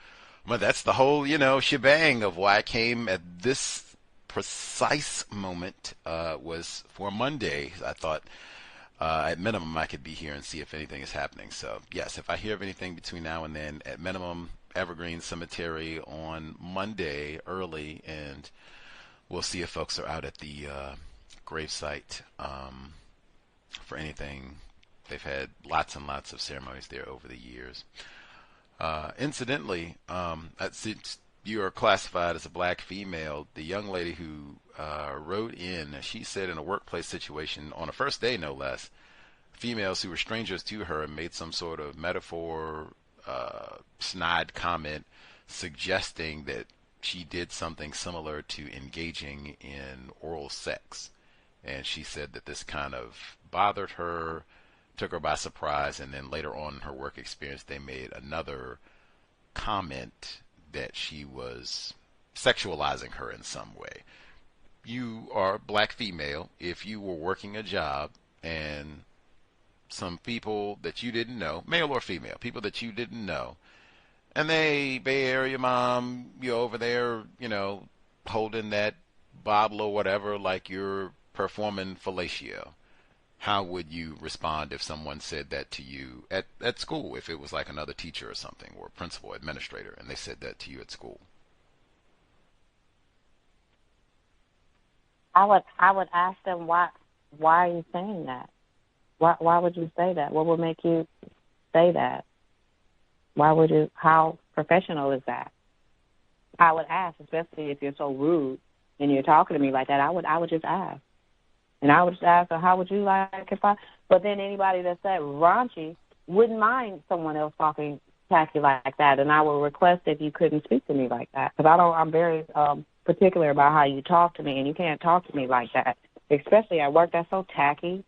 well, that's the whole, shebang of why I came at this precise moment was for Monday. I thought at minimum I could be here and see if anything is happening. So yes, if I hear of anything between now and then, at minimum Evergreen Cemetery on Monday early, and we'll see if folks are out at the gravesite for anything. They've had lots and lots of ceremonies there over the years. Incidentally, since you are classified as a black female, the young lady who wrote in, she said in a workplace situation on a first day, no less, females who were strangers to her and made some sort of metaphor, snide comment suggesting that she did something similar to engaging in oral sex. And she said that this kind of bothered her, took her by surprise, and then later on in her work experience, they made another comment that she was sexualizing her in some way. You are a black female. If you were working a job and some people that you didn't know, male or female, people that you didn't know, and they, Bay Area mom, you're over there, holding that bottle or whatever like you're performing fellatio, how would you respond if someone said that to you at school, if it was like another teacher or something, or principal, administrator, and they said that to you at school? I would ask them, why are you saying that? Why would you say that? What would make you say that? How professional is that? I would ask, especially if you're so rude and you're talking to me like that. I would just ask. And I would just ask her, how would you like if I... But then anybody that said raunchy wouldn't mind someone else talking tacky like that, and I would request if you couldn't speak to me like that. Because I'm very particular about how you talk to me, and you can't talk to me like that. Especially at work, that's so tacky.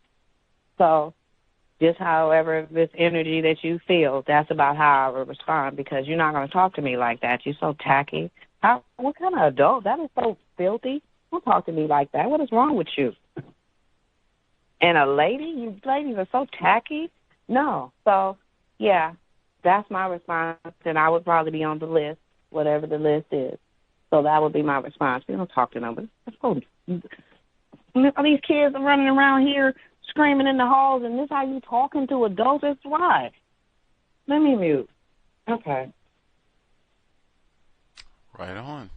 So just however this energy that you feel, that's about how I would respond, because you're not going to talk to me like that. You're so tacky. What kind of adult? That is so filthy. Don't talk to me like that. What is wrong with you? And a lady? You ladies are so tacky? No. So, yeah, that's my response, and I would probably be on the list, whatever the list is. So that would be my response. We don't talk to nobody. All these kids are running around here screaming in the halls, and this how you talking to adults? That's why. Let me mute. Okay. Right on.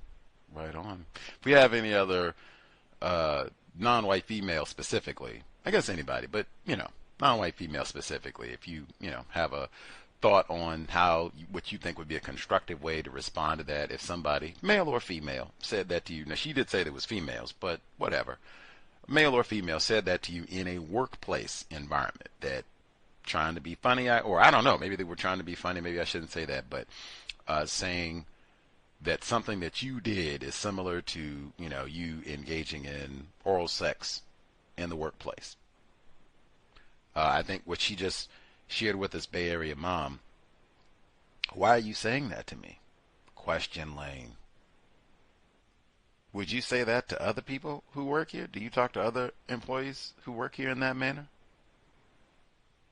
Right on. If we have any other non-white female specifically, I guess anybody, but, non-white female specifically, if you, have a thought on what you think would be a constructive way to respond to that if somebody, male or female, said that to you. Now, she did say there was females, but whatever. Male or female said that to you in a workplace environment, that trying to be funny, or I don't know, maybe they were trying to be funny, maybe I shouldn't say that, but saying that something that you did is similar to, you engaging in oral sex in the workplace. I think what she just shared with us, Bay Area mom, why are you saying that to me? Question lane. Would you say that to other people who work here? Do you talk to other employees who work here in that manner?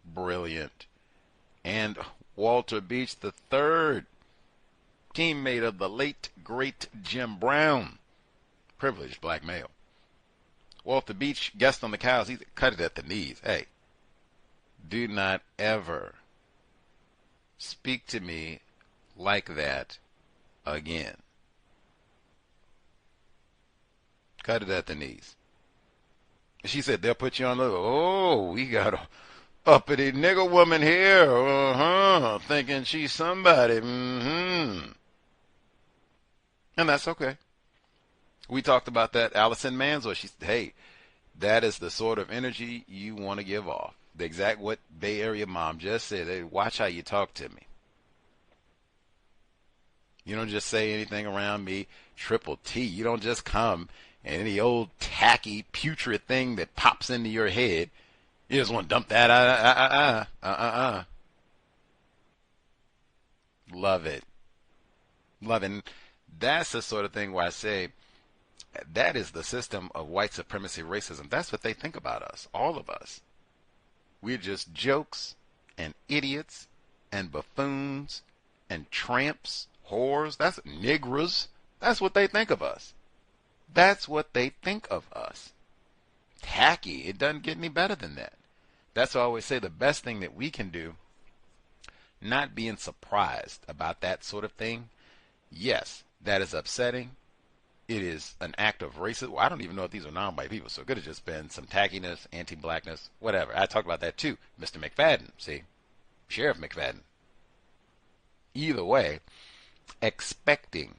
Brilliant. And Walter Beach III, teammate of the late, great Jim Brown, privileged black male. Walter Beach, guest on the cows, he's cut it at the knees. Hey, do not ever speak to me like that again. Cut it at the knees. She said they'll put you on the, we got a uppity nigger woman here, thinking she's somebody, And that's okay. We talked about that. Allison Manzo, she said, hey, that is the sort of energy you want to give off. The exact what Bay Area mom just said. Hey, watch how you talk to me. You don't just say anything around me. Triple T. You don't just come and any old tacky, putrid thing that pops into your head, you just want to dump that Love it. Love it. And that's the sort of thing where I say that is the system of white supremacy racism. That's what they think about us, all of us. We're just jokes and idiots and buffoons and tramps, whores. That's niggers. That's what they think of us. That's what they think of us. Tacky. It doesn't get any better than that. That's why I always say the best thing that we can do, not being surprised about that sort of thing. Yes, that is upsetting. It is an act of racism. Well, I don't even know if these are non-white people, so it could have just been some tackiness, anti-blackness, whatever. I talked about that too. Mr. McFadden, see? Sheriff McFadden. Either way, expecting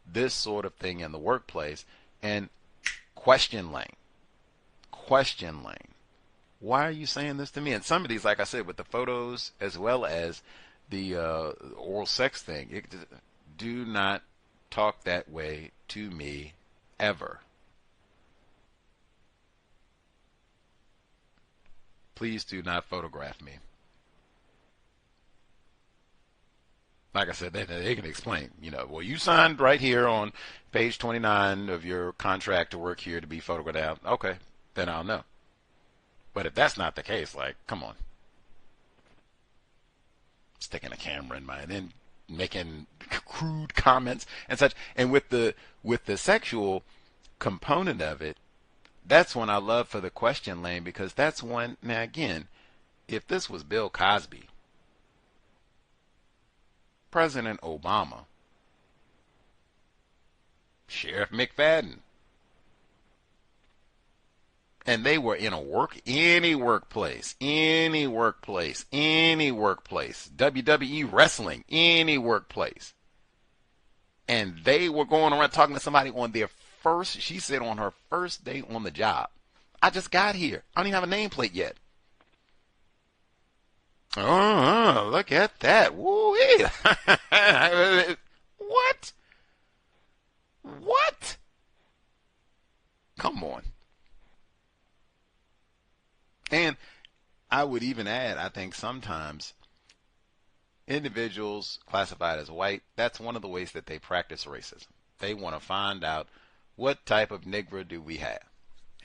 this sort of thing in the workplace, and question lane. Why are you saying this to me? And some of these, like I said, with the photos as well as the oral sex thing, do not talk that way to me ever. Please do not photograph me. Like I said, they can explain, well, you signed right here on page 29 of your contract to work here to be photographed. Okay, then I'll know. But if that's not the case, like, come on. Sticking a camera in my, and then making crude comments and such. And with the sexual component of it, that's when I love for the question lane, because that's when, now again, if this was Bill Cosby, President Obama, Sheriff McFadden, and they were in any workplace, WWE wrestling, any workplace, and they were going around talking to somebody on their first, she said on her first day on the job, I just got here, I don't even have a nameplate yet. Oh, look at that. Woo-wee. What? Come on. And I would even add, I think sometimes individuals classified as white, that's one of the ways that they practice racism. They want to find out what type of Negro do we have.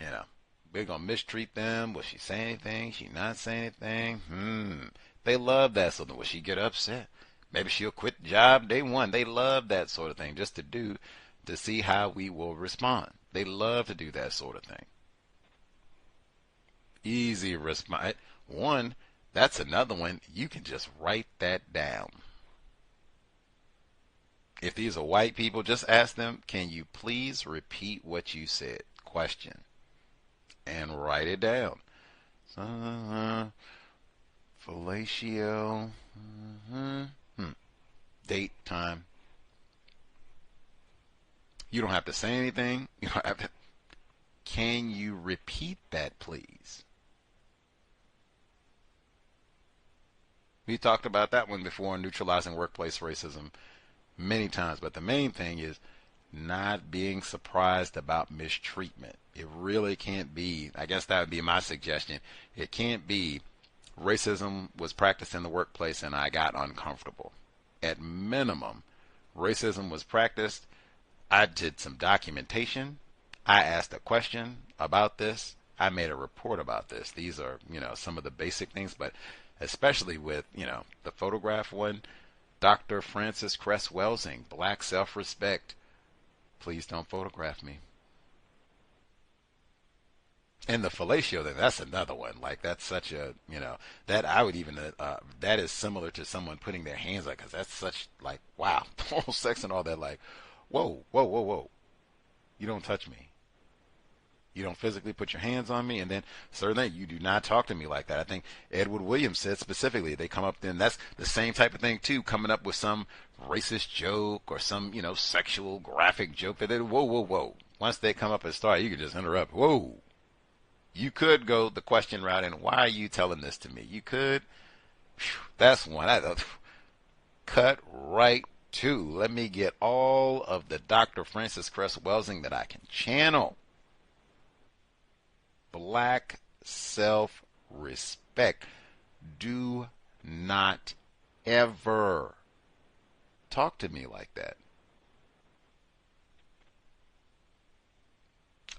You know, we're going to mistreat them. Will she say anything? She not say anything? They love that sort of thing. Will she get upset? Maybe she'll quit the job day one. They love that sort of thing just to see how we will respond. They love to do that sort of thing. Easy response. One, that's another one. You can just write that down. If these are white people, just ask them, can you please repeat what you said? Question. And write it down. Fellatio. Date, time. You don't have to say anything. You don't have to. Can you repeat that, please? We talked about that one before in Neutralizing Workplace Racism many times, but the main thing is not being surprised about mistreatment. It really can't be, I guess that would be my suggestion, it can't be racism was practiced in the workplace and I got uncomfortable. At minimum, racism was practiced, I did some documentation, I asked a question about this, I made a report about this. These are, some of the basic things, but especially with, the photograph one, Dr. Frances Cress Welsing, Black Self-Respect. Please don't photograph me. And the fellatio thing, that's another one. Like, that's such a, that I would even, that is similar to someone putting their hands on, because that's such, like, wow, oral sex and all that, like, whoa, whoa, whoa, whoa. You don't touch me. You don't physically put your hands on me, and then certainly you do not talk to me like that. I think Edward Williams said specifically, they come up then, that's the same type of thing too, coming up with some racist joke or some, sexual graphic joke that they, whoa, whoa, whoa. Once they come up and start, you can just interrupt. Whoa. You could go the question route, and why are you telling this to me? You could. That's one. Cut right to. Let me get all of the Dr. Frances Cress Welsing that I can channel. Black self-respect. Do not ever talk to me like that.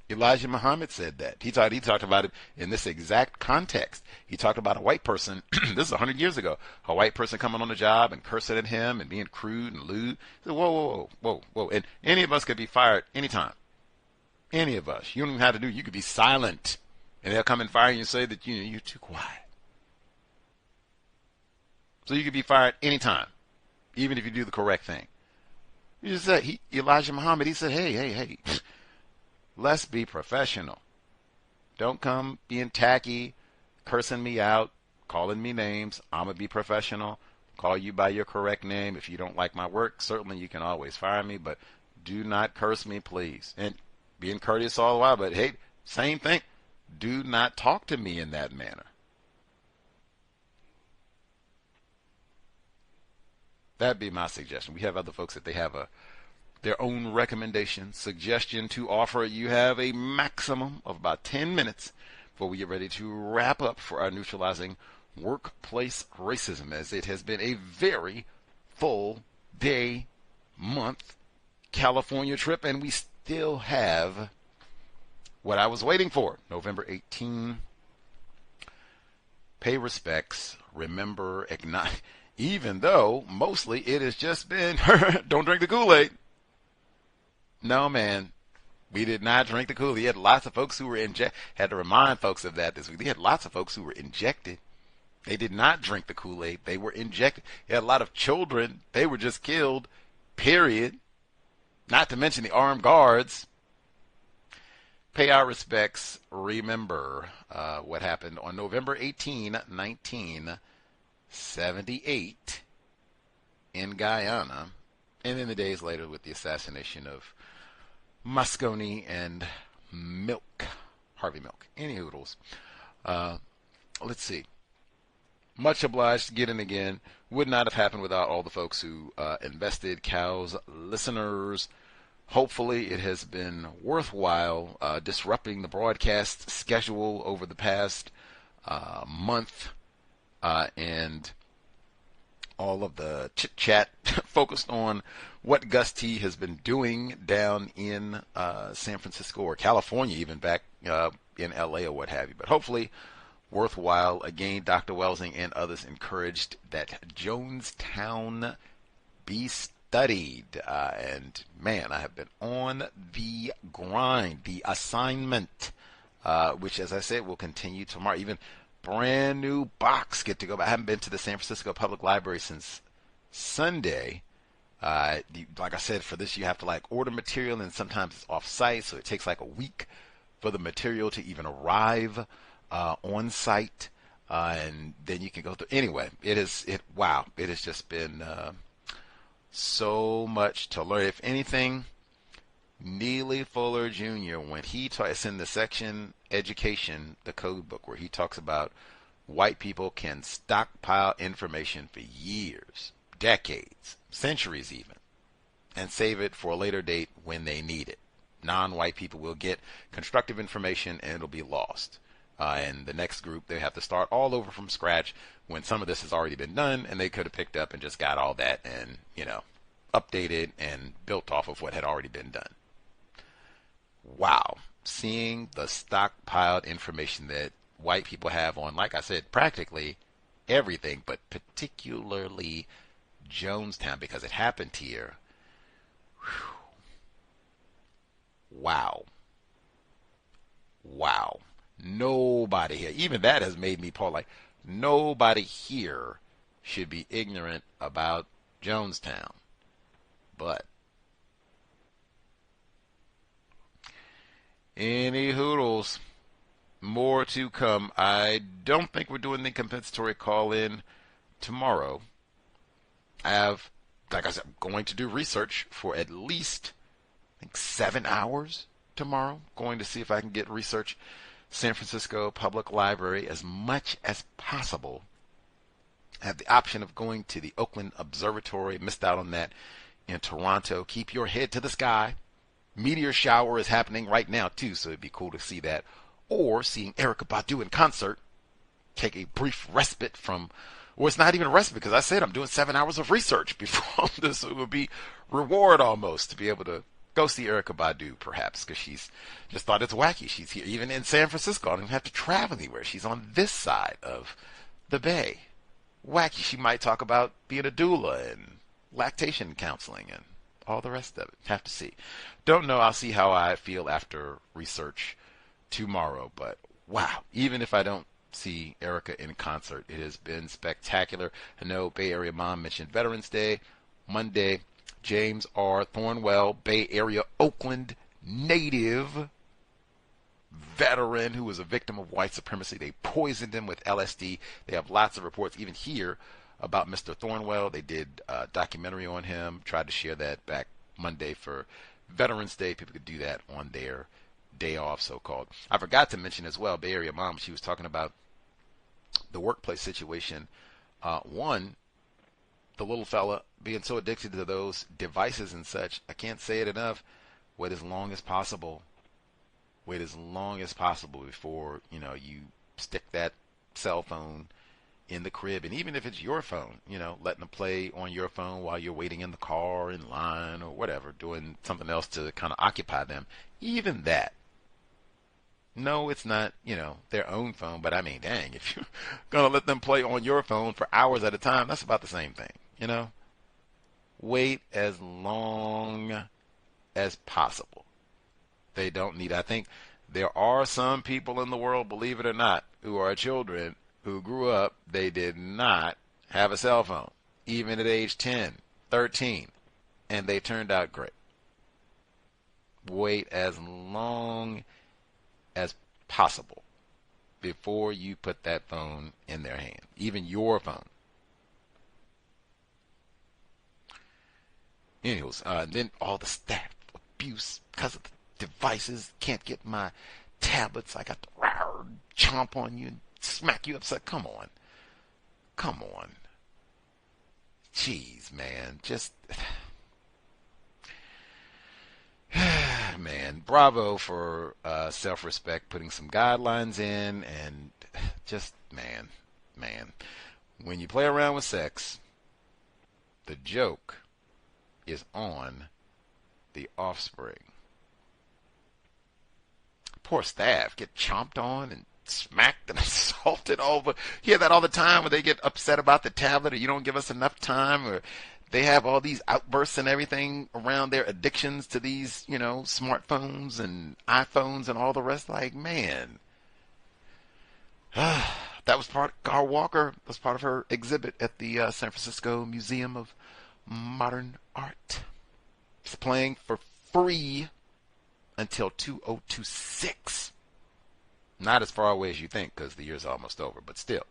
Elijah Muhammad said that. He talked about it in this exact context. He talked about a white person, this is 100 years ago, a white person coming on the job and cursing at him and being crude and lewd. He said, whoa, whoa, whoa, whoa. And any of us could be fired anytime. Any of us. You don't even have to do it. You could be silent. And they'll come and fire you and say that, you're too quiet. So you could be fired anytime, even if you do the correct thing. You just said, Elijah Muhammad, he said, hey, let's be professional. Don't come being tacky, cursing me out, calling me names. I'm going to be professional. Call you by your correct name. If you don't like my work, certainly you can always fire me, but do not curse me, please. And being courteous all the while, but hey, same thing. Do not talk to me in that manner. That'd be my suggestion. We have other folks that they have their own recommendation, suggestion to offer. You have a maximum of about 10 minutes before we get ready to wrap up for our Neutralizing Workplace Racism, as it has been a very full day, month California trip, and we still have what I was waiting for, November 18. Pay respects, remember, ignite, even though mostly it has just been, don't drink the Kool-Aid. No, man, we did not drink the Kool-Aid. You had lots of folks who were had to remind folks of that this week. They had lots of folks who were injected. They did not drink the Kool-Aid. They were injected. You had a lot of children. They were just killed, period. Not to mention the armed guards. Pay our respects. Remember what happened on November 18, 1978 in Guyana, and then the days later with the assassination of Moscone and Harvey Milk. Any hoodles. Let's see. Much obliged to get in again. Would not have happened without all the folks who invested, cows, listeners. Hopefully it has been worthwhile disrupting the broadcast schedule over the past month, and all of the chit chat focused on what Gus T has been doing down in San Francisco or California, even back in LA or what have you. But hopefully worthwhile. Again, Dr. Welsing and others encouraged that Jonestown be studied. And man, I have been on the grind, the assignment, which, as I said, will continue tomorrow. Even brand new box get to go. I haven't been to the San Francisco Public Library since Sunday. Like I said, for this you have to like order material, and sometimes it's off site, so it takes like a week for the material to even arrive on site, and then you can go through. Anyway, it has just been so much to learn. If anything, Neely Fuller Jr., when he it's in the section Education, the code book, where he talks about white people can stockpile information for years, decades, centuries even, and save it for a later date when they need it. Non-white people will get constructive information and it'll be lost. And the next group, they have to start all over from scratch when some of this has already been done, and they could have picked up and just got all that and, updated and built off of what had already been done. Wow. Seeing the stockpiled information that white people have on, like I said, practically everything, but particularly Jonestown, because it happened here. Wow. Nobody here, even that has made me pause, like, nobody here should be ignorant about Jonestown. But any hoodles, more to come. I don't think we're doing the compensatory call-in tomorrow. I have, like I said, I'm going to do research for at least, I think, 7 hours tomorrow. Going to see if I can get research San Francisco Public Library as much as possible. I have the option of going to the Oakland Observatory. Missed out on that in Toronto. Keep your head to the sky. Meteor shower is happening right now too, so it'd be cool to see that. Or seeing Erykah Badu in concert. Take a brief respite from, or it's not even a respite, because I said I'm doing 7 hours of research before this, so it would be reward almost to be able to go see Erykah Badu, perhaps, because she's just thought it's wacky. She's here, even in San Francisco. I don't even have to travel anywhere. She's on this side of the bay. Wacky. She might talk about being a doula and lactation counseling and all the rest of it. Have to see. Don't know. I'll see how I feel after research tomorrow. But wow, even if I don't see Erykah in concert, it has been spectacular. I know Bay Area Mom mentioned Veterans Day. Monday, James R. Thornwell, Bay Area, Oakland native veteran who was a victim of white supremacy. They poisoned him with LSD. They have lots of reports, even here, about Mr. Thornwell. They did a documentary on him, tried to share that back Monday for Veterans Day. People could do that on their day off, so-called. I forgot to mention as well, Bay Area Mom, she was talking about the workplace situation. One, the little fella being so addicted to those devices and such, I can't say it enough, wait as long as possible. Wait as long as possible before, you stick that cell phone in the crib. And even if it's your phone, letting them play on your phone while you're waiting in the car, in line, or whatever, doing something else to kind of occupy them. Even that. No, it's not, their own phone, but I mean, dang, if you're going to let them play on your phone for hours at a time, that's about the same thing, Wait as long as possible. They don't need, I think there are some people in the world, believe it or not, who are children who grew up, they did not have a cell phone, even at age 10, 13, and they turned out great. Wait as long as possible before you put that phone in their hand, even your phone. Anyways, then all the staff abuse because of the devices. Can't get my tablets. I got to chomp on you and smack you upside. Come on. Jeez, man. Just, man, bravo for self-respect, putting some guidelines in and just, man, when you play around with sex, the joke is on the offspring. Poor staff get chomped on and smacked and assaulted over. You hear that all the time when they get upset about the tablet, or you don't give us enough time, or they have all these outbursts and everything around their addictions to these, smartphones and iPhones and all the rest. Like, man, that was part of Gar Walker. Was part of her exhibit at the San Francisco Museum of Modern Art. It's playing for free until 2026. Not as far away as you think, because the year's almost over, but still.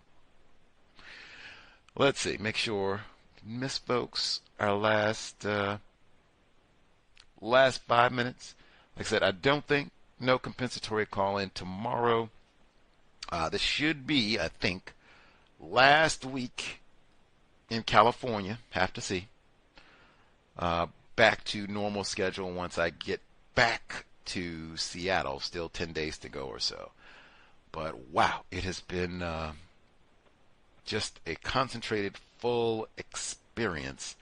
Let's see. Make sure miss folks our last 5 minutes. Like I said, I don't think no compensatory call in tomorrow. This should be, I think, last week in California. Have to see. Back to normal schedule once I get back to Seattle. Still 10 days to go or so. But wow, it has been just a concentrated, full experience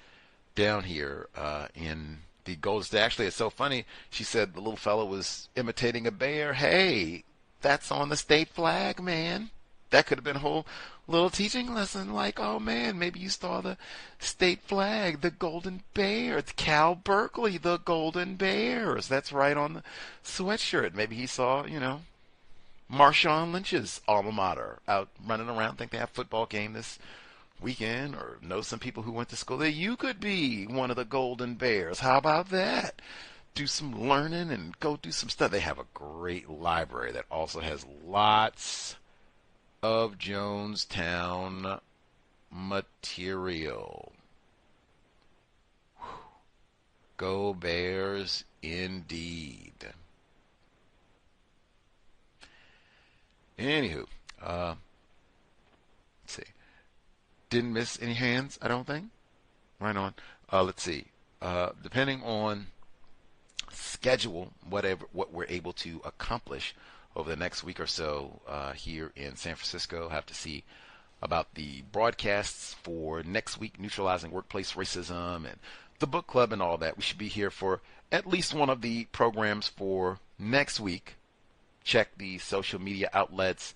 down here in the Golden State. Actually, it's so funny. She said the little fellow was imitating a bear. Hey, that's on the state flag, man. That could have been a whole little teaching lesson. Like, oh man, maybe you saw the state flag, the Golden Bear. It's Cal Berkeley, the Golden Bears. That's right on the sweatshirt. Maybe he saw, Marshawn Lynch's alma mater out running around. Think they have a football game this weekend, or know some people who went to school there. You could be one of the Golden Bears. How about that? Do some learning and go do some stuff. They have a great library that also has lots of Jonestown material. Go Bears indeed. Anywho, let's see. Didn't miss any hands, I don't think. Right on. Let's see. Depending on schedule, what we're able to accomplish over the next week or so here in San Francisco, have to see about the broadcasts for next week, Neutralizing Workplace Racism and the book club and all that. We should be here for at least one of the programs for next week. Check the social media outlets,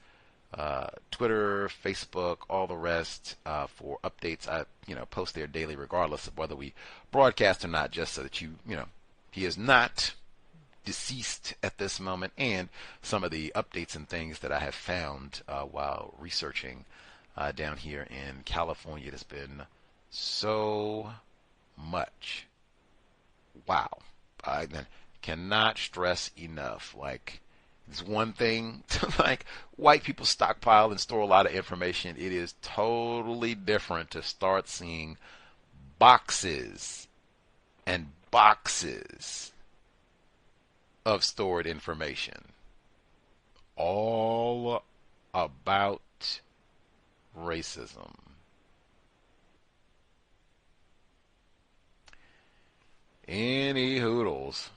Twitter, Facebook, all the rest for updates. I post there daily regardless of whether we broadcast or not, just so that he is not deceased at this moment, and some of the updates and things that I have found while researching down here in California. It has been so much. Wow. I cannot stress enough. Like, it's one thing to white people stockpile and store a lot of information. It is totally different to start seeing boxes and boxes of stored information all about racism. Any hoodles.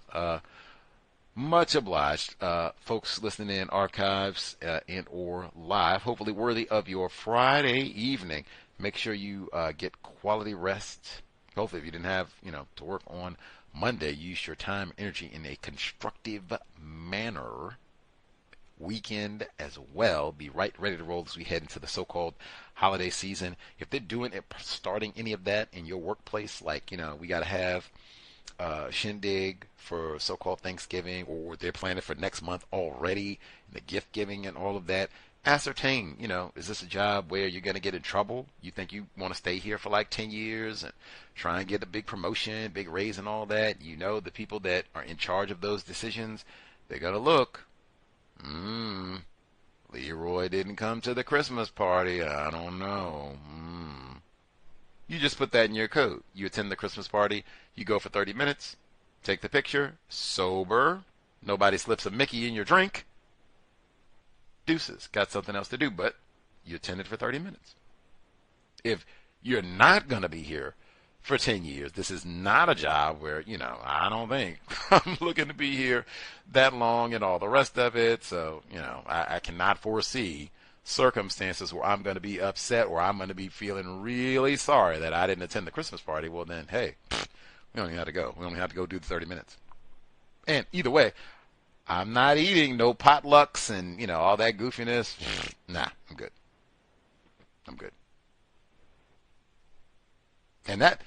Much obliged, folks listening in archives and or live, hopefully worthy of your Friday evening. Make sure you get quality rest. Hopefully if you didn't have, to work on Monday, use your time and energy in a constructive manner. Weekend as well. Be ready to roll as we head into the so-called holiday season. If they're doing it, starting any of that in your workplace, we got to have shindig for so-called Thanksgiving, or they're planning for next month already, the gift giving and all of that. Ascertain, is this a job where you're going to get in trouble? You think you want to stay here for 10 years and try and get a big promotion, big raise and all that? The people that are in charge of those decisions, they're going to look. Leroy didn't come to the Christmas party. I don't know. You just put that in your code. You attend the Christmas party, you go for 30 minutes, take the picture, sober, nobody slips a Mickey in your drink. Deuces, got something else to do, but you attended for 30 minutes. If you're not going to be here for 10 years, this is not a job where, I don't think I'm looking to be here that long and all the rest of it. So, I cannot foresee circumstances where I'm going to be upset or I'm going to be feeling really sorry that I didn't attend the Christmas party, well then, hey, we don't even have to go. We only have to go do the 30 minutes. And either way, I'm not eating no potlucks and, you know, all that goofiness. Nah, I'm good. I'm good. And that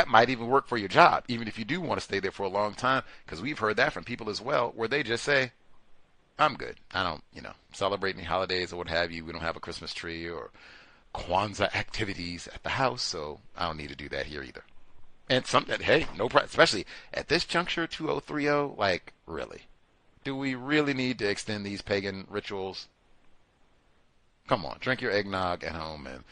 might even work for your job, even if you do want to stay there for a long time, because we've heard that from people as well, where they just say, I'm good. I don't, celebrate any holidays or what have you. We don't have a Christmas tree or Kwanzaa activities at the house, so I don't need to do that here either. And hey, no problem, especially at this juncture, 2030, like, really? Do we really need to extend these pagan rituals? Come on, drink your eggnog at home and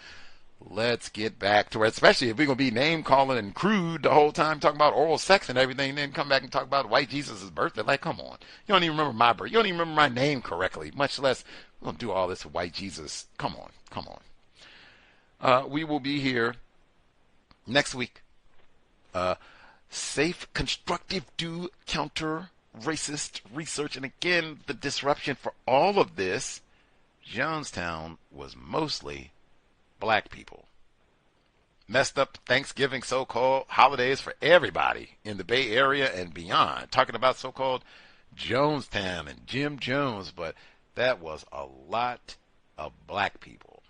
let's get back to it, especially if we're going to be name-calling and crude the whole time, talking about oral sex and everything, then come back and talk about white Jesus' birthday. Like, come on. You don't even remember my birth. You don't even remember my name correctly, much less we're going to do all this with white Jesus. Come on. We will be here next week. Safe, constructive, do counter racist research. And again, the disruption for all of this, Jonestown was mostly black people. Messed up Thanksgiving so-called holidays for everybody in the Bay Area and beyond. Talking about so-called Jonestown and Jim Jones, but that was a lot of black people.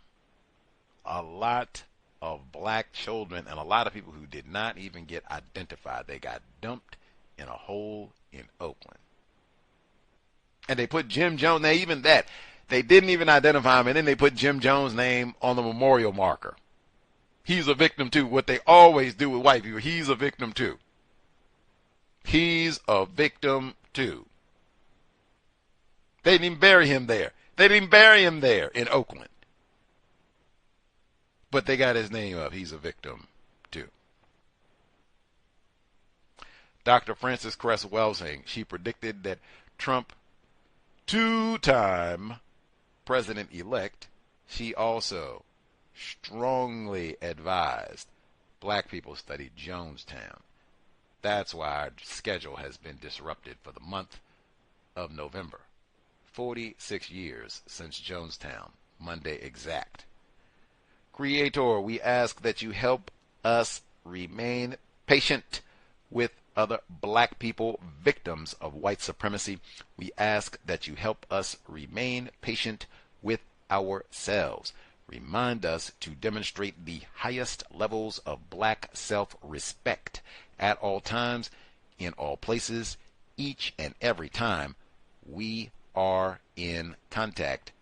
A lot of black children and a lot of people who did not even get identified. They got dumped in a hole in Oakland. And they put Jim Jones, now even that, they didn't even identify him, and then they put Jim Jones' name on the memorial marker. He's a victim too. What they always do with white people, he's a victim too. He's a victim too. They didn't even bury him there. They didn't bury him there in Oakland. But they got his name up. He's a victim too. Dr. Frances Cress Welsing, she predicted that Trump, two-time president-elect, she also strongly advised black people study Jonestown. That's why our schedule has been disrupted for the month of November. 46 years since Jonestown, Monday exact. Creator, we ask that you help us remain patient with other black people, victims of white supremacy. We ask that you help us remain patient with ourselves. Remind us to demonstrate the highest levels of black self-respect at all times, in all places, each and every time we are in contact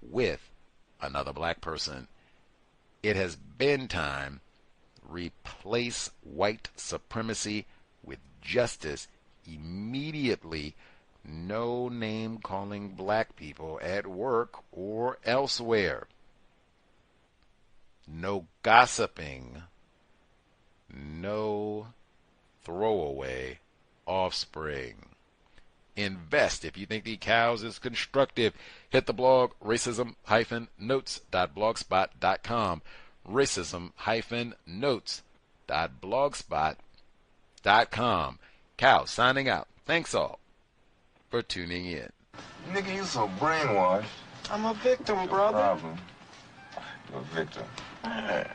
with another black person. It has been time. Replace white supremacy with justice immediately. No name calling black people at work or elsewhere. No gossiping. No throwaway offspring. Invest. If you think the cows is constructive, hit the blog racism-notes.blogspot.com. racism-notes.blogspot.com. Cow signing out. Thanks all for tuning in. Nigga, you so brainwashed. I'm a victim, brother. No problem. You're a victim. Man,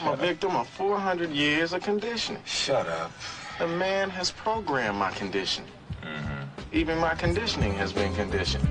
I'm a victim of 400 years of conditioning. Shut up. The man has programmed my conditioning. Even my conditioning has been conditioned.